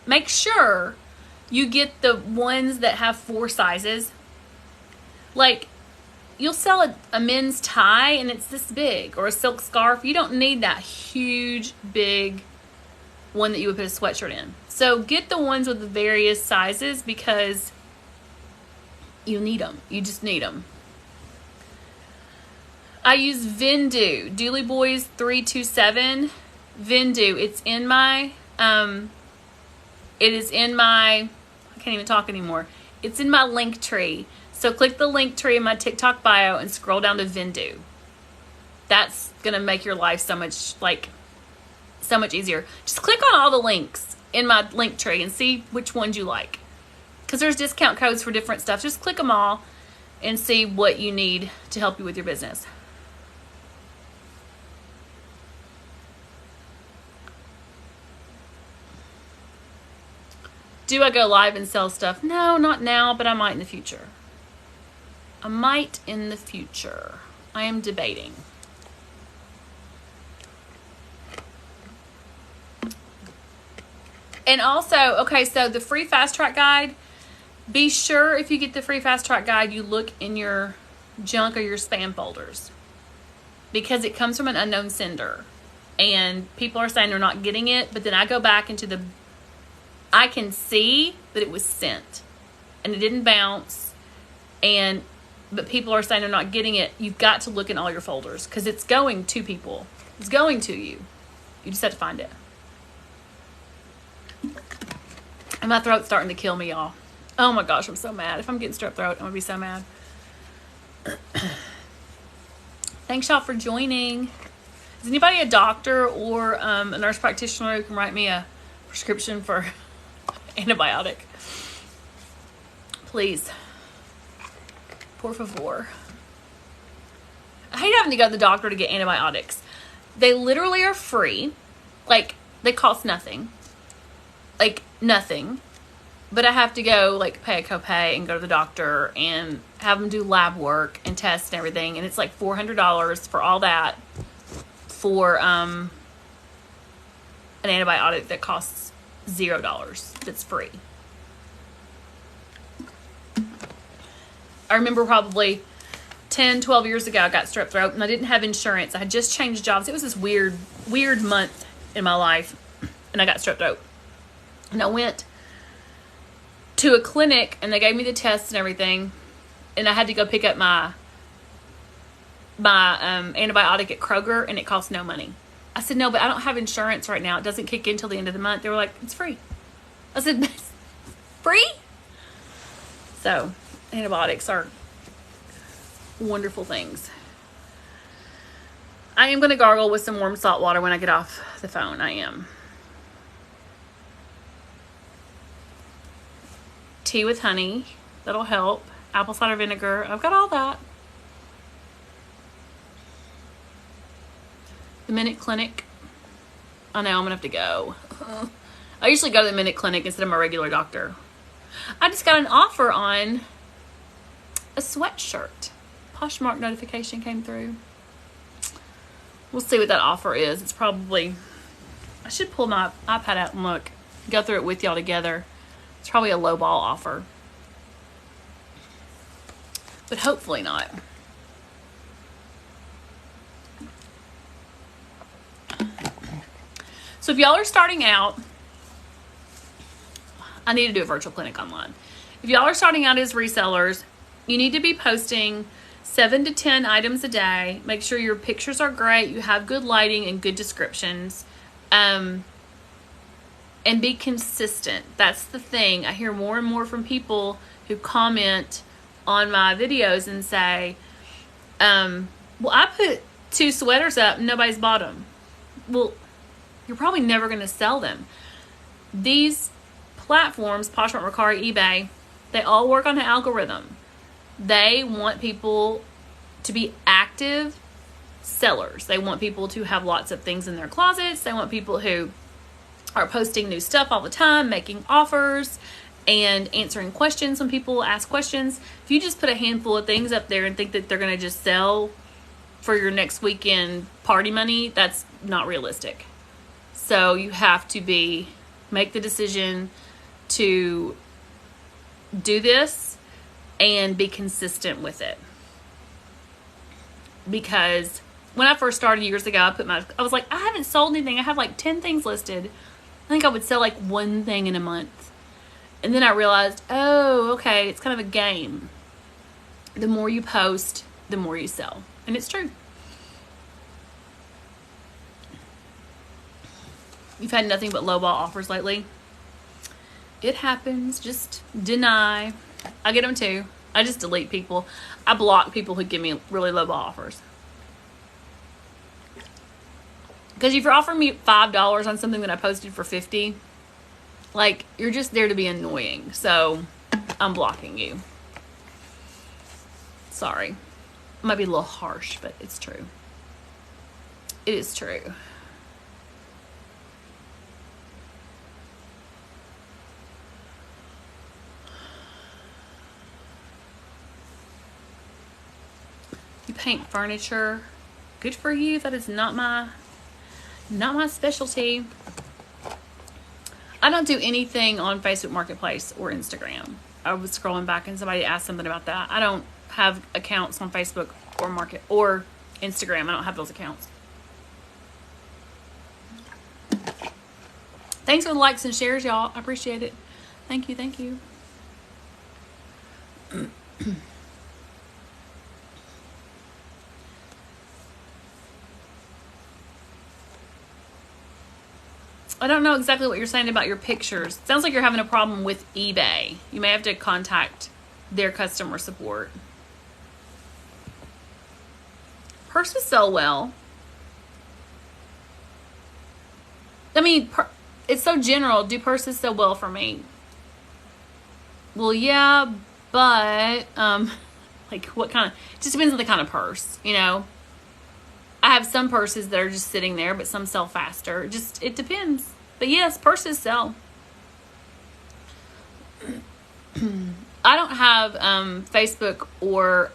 Make sure you get the ones that have 4 sizes. Like, you'll sell a men's tie and it's this big, or a silk scarf. You don't need that huge, big one that you would put a sweatshirt in. So get the ones with the various sizes because you need them. You just need them. I use Vendu, Dooley Boys 327. Vendu. It's in my, it is in my, I can't even talk anymore. It's in my link tree. So click the link tree in my TikTok bio and scroll down to Vendu. That's going to make your life so much easier. Just click on all the links in my link tree and see which ones you like. Because there's discount codes for different stuff. Just click them all and see what you need to help you with your business. Do I go live and sell stuff? No, not now, but I might in the future. I might in the future. I am debating. And also, okay, so the free fast track guide, be sure if you get the free fast track guide, you look in your junk or your spam folders, because it comes from an unknown sender and people are saying they're not getting it. But then I go back into I can see that it was sent and it didn't bounce, but people are saying they're not getting it. You've got to look in all your folders because it's going to people. It's going to you. You just have to find it. And my throat's starting to kill me, y'all. Oh my gosh, I'm so mad. If I'm getting strep throat, I'm gonna be so mad. Thanks y'all for joining. Is anybody a doctor or a nurse practitioner who can write me a prescription for antibiotic? Please. Por favor. I hate having to go to the doctor to get antibiotics. They literally are free. Like, they cost nothing. Like, nothing. But I have to go, like, pay a copay and go to the doctor and have them do lab work and tests and everything. And it's like $400 for all that for an antibiotic that costs $0. That's free. I remember probably 10, 12 years ago, I got strep throat and I didn't have insurance. I had just changed jobs. It was this weird month in my life, and I got strep throat. And I went to a clinic and they gave me the tests and everything, and I had to go pick up my antibiotic at Kroger, and it cost no money. I said, no, but I don't have insurance right now. It doesn't kick in till the end of the month. They were like, it's free. I said, free? So antibiotics are wonderful things. I am going to gargle with some warm salt water when I get off the phone. I am. Tea with honey. That'll help. Apple cider vinegar. I've got all that. The Minute Clinic. I know I'm going to have to go. I usually go to the Minute Clinic instead of my regular doctor. I just got an offer on a sweatshirt. Poshmark notification came through. We'll see what that offer is. It's probably, I should pull my iPad out and look, go through it with y'all together. It's probably a low ball offer, but hopefully not. So if y'all are starting out, I need to do a virtual clinic online. If y'all are starting out as resellers, you need to be posting 7 to 10 items a day. Make sure your pictures are great, you have good lighting and good descriptions, and be consistent. That's the thing. I hear more and more from people who comment on my videos and say, well, I put 2 sweaters up and nobody's bought them. Well, you're probably never going to sell them. These platforms, Poshmark, Mercari, eBay, they all work on an algorithm. They want people to be active sellers. They want people to have lots of things in their closets. They want people who are posting new stuff all the time, making offers, and answering questions when people ask questions. If you just put a handful of things up there and think that they're going to just sell for your next weekend party money, that's not realistic. So you have to make the decision to do this and be consistent with it. Because when I first started years ago, I was like, I haven't sold anything. I have like 10 things listed. I think I would sell like 1 thing in a month. And then I realized, oh, okay, it's kind of a game. The more you post, the more you sell. And it's true. You've had nothing but lowball offers lately. It happens. Just deny. I get them too. I just delete people. I block people who give me really lowball offers. Because if you're offering me $5 on something that I posted for $50, like, you're just there to be annoying. So I'm blocking you. Sorry. It might be a little harsh, but it's true. It is true. You paint furniture. Good for you. That is not my specialty. I don't do anything on Facebook Marketplace or Instagram. I was scrolling back and somebody asked something about that. I don't have accounts on Facebook or Instagram. I don't have those accounts. Thanks for the likes and shares, y'all. I appreciate it. Thank you. Thank you. I don't know exactly what you're saying about your pictures. Sounds like you're having a problem with eBay. You may have to contact their customer support. Purses sell well. I mean, it's so general. Do purses sell well for me? Well, yeah, but like what kind of? It just depends on the kind of purse, you know. I have some purses that are just sitting there, but some sell faster. It depends. But yes, purses sell. I don't have Facebook or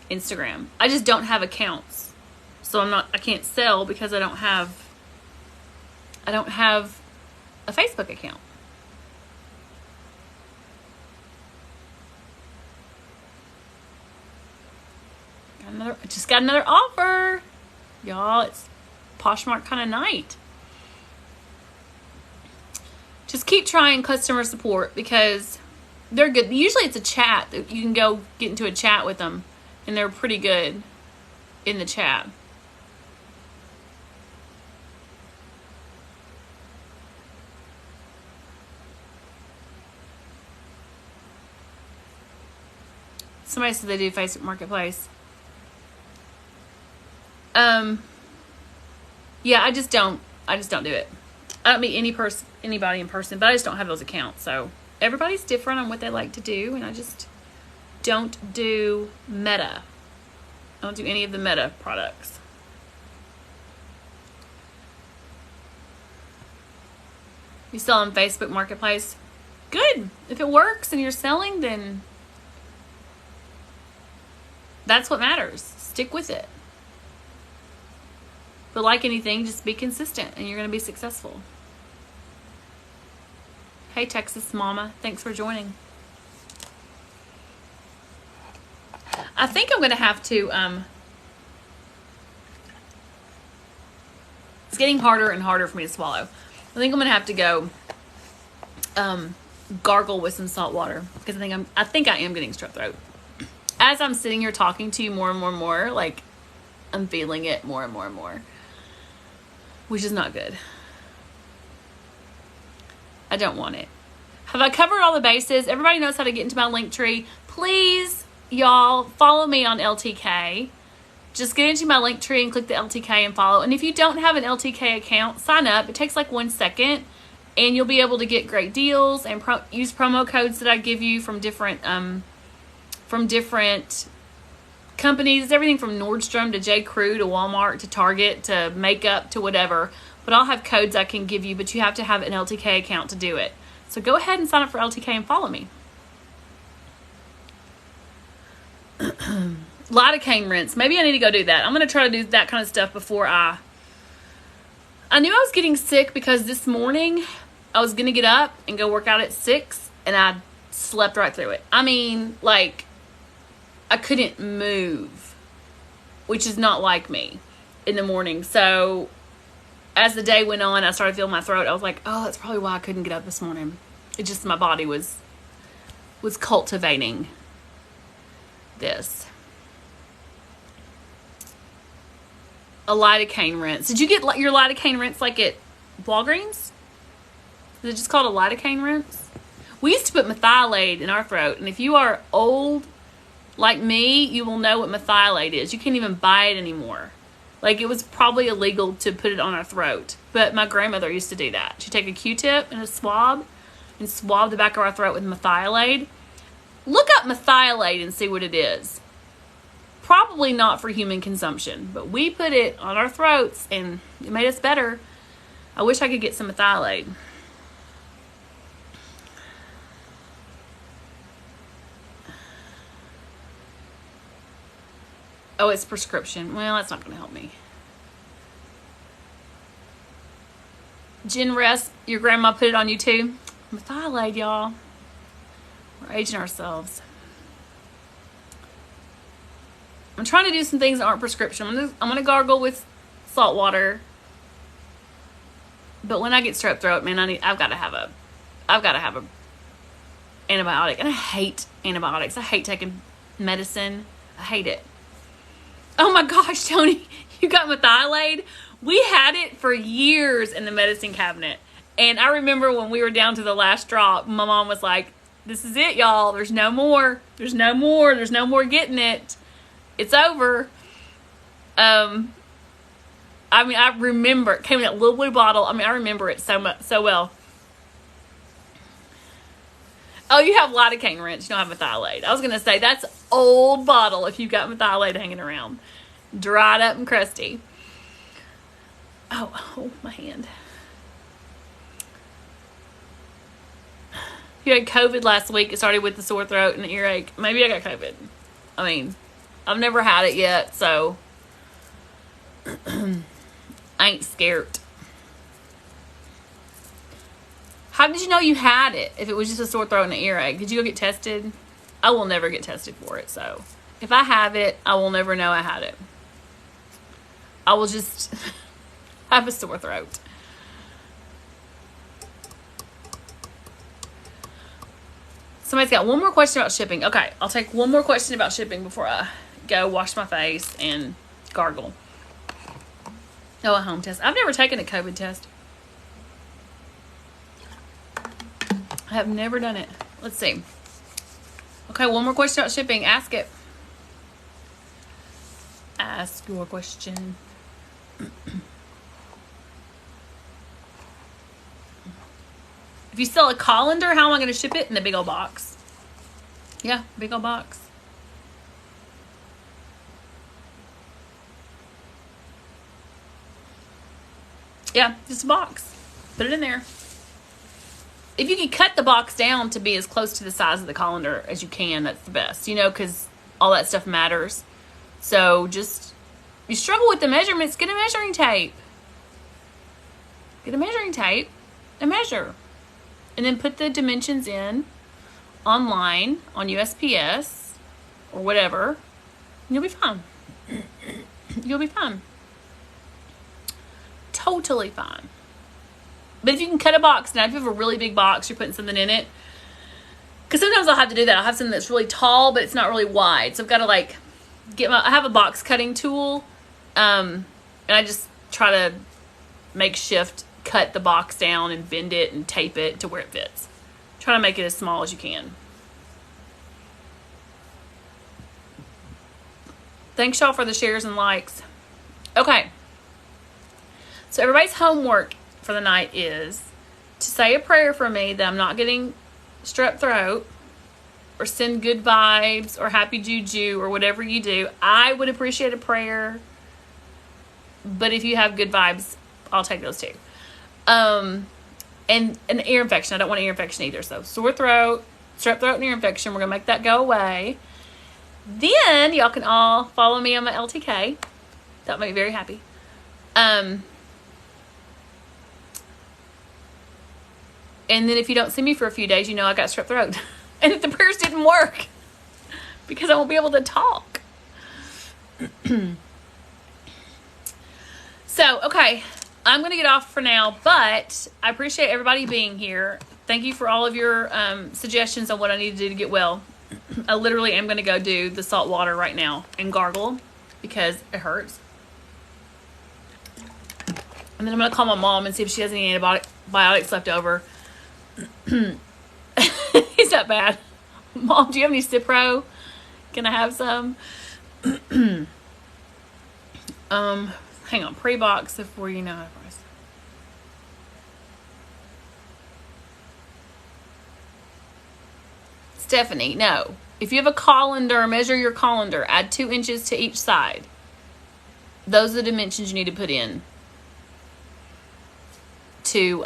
Instagram. I just don't have accounts. So I can't sell because I don't have a Facebook account. Just got another offer. Y'all, it's Poshmark kind of night. Just keep trying customer support because they're good. Usually it's a chat. You can go get into a chat with them and they're pretty good in the chat. Somebody said they do Facebook Marketplace. Yeah, I just don't do it. I don't meet anybody in person, but I just don't have those accounts. So everybody's different on what they like to do, and I just don't do Meta. I don't do any of the Meta products. You sell on Facebook Marketplace? Good. If it works and you're selling, then That's what matters. Stick with it. But like anything, just be consistent and you're going to be successful. Hey, Texas Mama. Thanks for joining. I think I'm going to have to, it's getting harder and harder for me to swallow. I think I'm going to have to go gargle with some salt water because I think I am getting strep throat. As I'm sitting here talking to you more and more and more, like I'm feeling it more and more and more, which is not good. I don't want it. Have I covered all the bases? Everybody knows how to get into my link tree. Please, y'all, follow me on LTK. Just get into my link tree and click the LTK and follow. And if you don't have an LTK account, sign up. It takes like 1 second and you'll be able to get great deals and use promo codes that I give you from different companies. It's everything from Nordstrom to J. Crew to Walmart to Target to makeup to whatever. But I'll have codes I can give you, but you have to have an LTK account to do it. So go ahead and sign up for LTK and follow me. Lidocaine rinse. Maybe I need to go do that. I'm going to try to do that kind of stuff before I knew I was getting sick because this morning I was going to get up and go work out at 6 and I slept right through it. I mean, like, I couldn't move, which is not like me in the morning. So as the day went on, I started feeling my throat. I was like, oh, that's probably why I couldn't get up this morning. It just, my body was cultivating this. A lidocaine rinse. Did you get your lidocaine rinse like at Walgreens? Is it just called a lidocaine rinse? We used to put methylate in our throat, and if you are old like me, you will know what methylate is. You can't even buy it anymore. Like, it was probably illegal to put it on our throat, but my grandmother used to do that. She'd take a Q-tip and a swab and swab the back of our throat with methylate. Look up methylate and see what it is. Probably not for human consumption, but we put it on our throats and it made us better. I wish I could get some methylate. Oh, it's prescription. Well, that's not going to help me. Gin Rest, your grandma put it on you too? Methylate, y'all. We're aging ourselves. I'm trying to do some things that aren't prescription. I'm gonna gargle with salt water. But when I get strep throat, man, I've got to have a antibiotic. And I hate antibiotics. I hate taking medicine. I hate it. Oh my gosh, Tony, you got methylate? We had it for years in the medicine cabinet. And I remember when we were down to the last drop, my mom was like, this is it, y'all. There's no more. There's no more. There's no more getting it. It's over. I mean, I remember it came in that little blue bottle. I mean, I remember it so well. Oh, you have lidocaine rinse. You don't have methylate. I was going to say, that's old bottle if you've got methylate hanging around. Dried up and crusty. Oh, my hand. You had COVID last week. It started with the sore throat and the earache. Maybe I got COVID. I mean, I've never had it yet, so I ain't scared. How did you know you had it if it was just a sore throat and an earache? Did you go get tested? I will never get tested for it, so if I have it, I will never know I had it. I will just have a sore throat. Somebody's got one more question about shipping. Okay, I'll take one more question about shipping before I go wash my face and gargle. Oh, a home test. I've never taken a COVID test. I have never done it. Let's see. Okay, one more question about shipping. Ask it. Ask your question. If you sell a colander, how am I going to ship it? In a big old box. Yeah, big old box. Yeah, just a box. Put it in there. If you can cut the box down to be as close to the size of the colander as you can, that's the best. You know, because all that stuff matters. So just, you struggle with the measurements, get a measuring tape. Get a measuring tape and measure. And then put the dimensions in online on USPS or whatever. And you'll be fine. You'll be fine. Totally fine. But if you can cut a box, now if you have a really big box, you're putting something in it. Because sometimes I'll have to do that. I'll have something that's really tall, but it's not really wide. So I've got to like I have a box cutting tool. And I just try to makeshift cut the box down and bend it and tape it to where it fits. Try to make it as small as you can. Thanks y'all for the shares and likes. Okay. So everybody's homework for the night is to say a prayer for me that I'm not getting strep throat, or send good vibes or happy juju or whatever you do. I would appreciate a prayer, but if you have good vibes, I'll take those too. And an ear infection. I don't want an ear infection either. So sore throat, strep throat, and ear infection. We're going to make that go away. Then y'all can all follow me on my LTK. That made me very happy. And then if you don't see me for a few days, you know I got strep throat. And if the prayers didn't work, because I won't be able to talk. So, okay, I'm going to get off for now, but I appreciate everybody being here. Thank you for all of your suggestions on what I need to do to get well. I literally am going to go do the salt water right now and gargle because it hurts. And then I'm going to call my mom and see if she has any antibiotics left over. Is that bad? Mom, do you have any Cipro? Can I have some? Hang on. Pre-box before you know. Stephanie, no. If you have a colander, measure your colander. Add 2 inches to each side. Those are the dimensions you need to put in to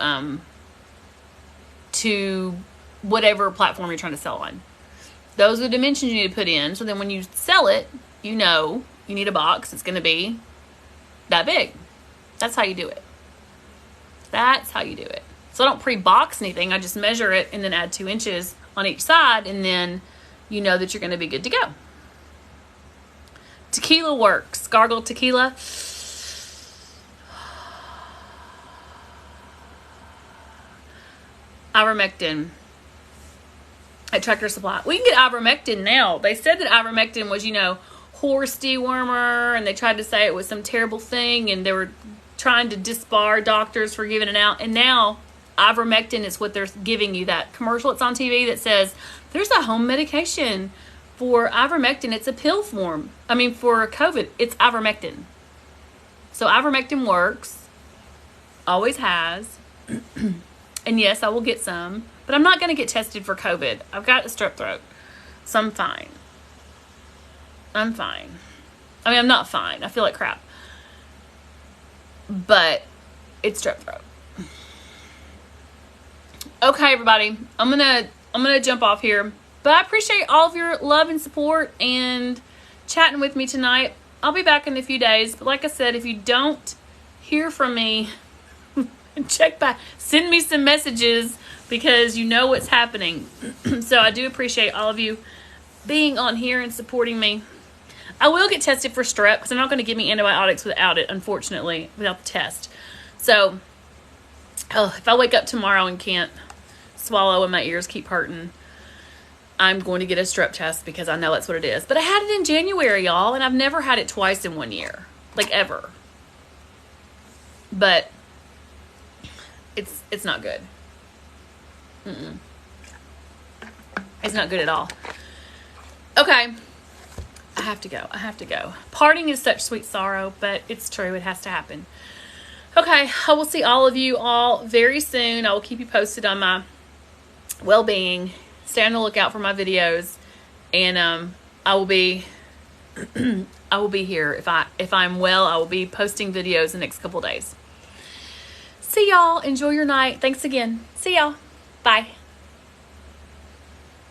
whatever platform you're trying to sell on. Those are the dimensions you need to put in. So then when you sell it, you know you need a box. It's going to be that big. That's how you do it. That's how you do it. So I don't pre-box anything. I just measure it and then add 2 inches on each side, and then you know that you're going to be good to go. Tequila works. Gargle tequila. Ivermectin at Tractor Supply. We can get ivermectin now. They said that ivermectin was, horse dewormer, and they tried to say it was some terrible thing, and they were trying to disbar doctors for giving it out. And now ivermectin is what they're giving you. That commercial that's on TV that says there's a home medication for ivermectin. It's a pill form. For COVID, it's ivermectin. So ivermectin works. Always has. And yes, I will get some, but I'm not going to get tested for COVID. I've got a strep throat, so I'm fine. I'm fine. I'm not fine. I feel like crap, but it's strep throat. Okay, everybody, I'm gonna jump off here, but I appreciate all of your love and support and chatting with me tonight. I'll be back in a few days, but like I said, if you don't hear from me, check back, send me some messages, because you know what's happening. So I do appreciate all of you being on here and supporting me. I will get tested for strep, because they're not going to give me antibiotics without it, unfortunately, without the test. So if I wake up tomorrow and can't swallow and my ears keep hurting, I'm going to get a strep test, because I know that's what it is. But I had it in January, y'all, and I've never had it twice in 1 year, like ever. But it's not good. It's not good at all. Okay. I have to go. Parting is such sweet sorrow, but it's true. It has to happen. Okay. I will see all of you all very soon. I will keep you posted on my well-being. Stay on the lookout for my videos. And I will be here. If I'm well, I will be posting videos the next couple days. See y'all. Enjoy your night. Thanks again. See y'all. Bye.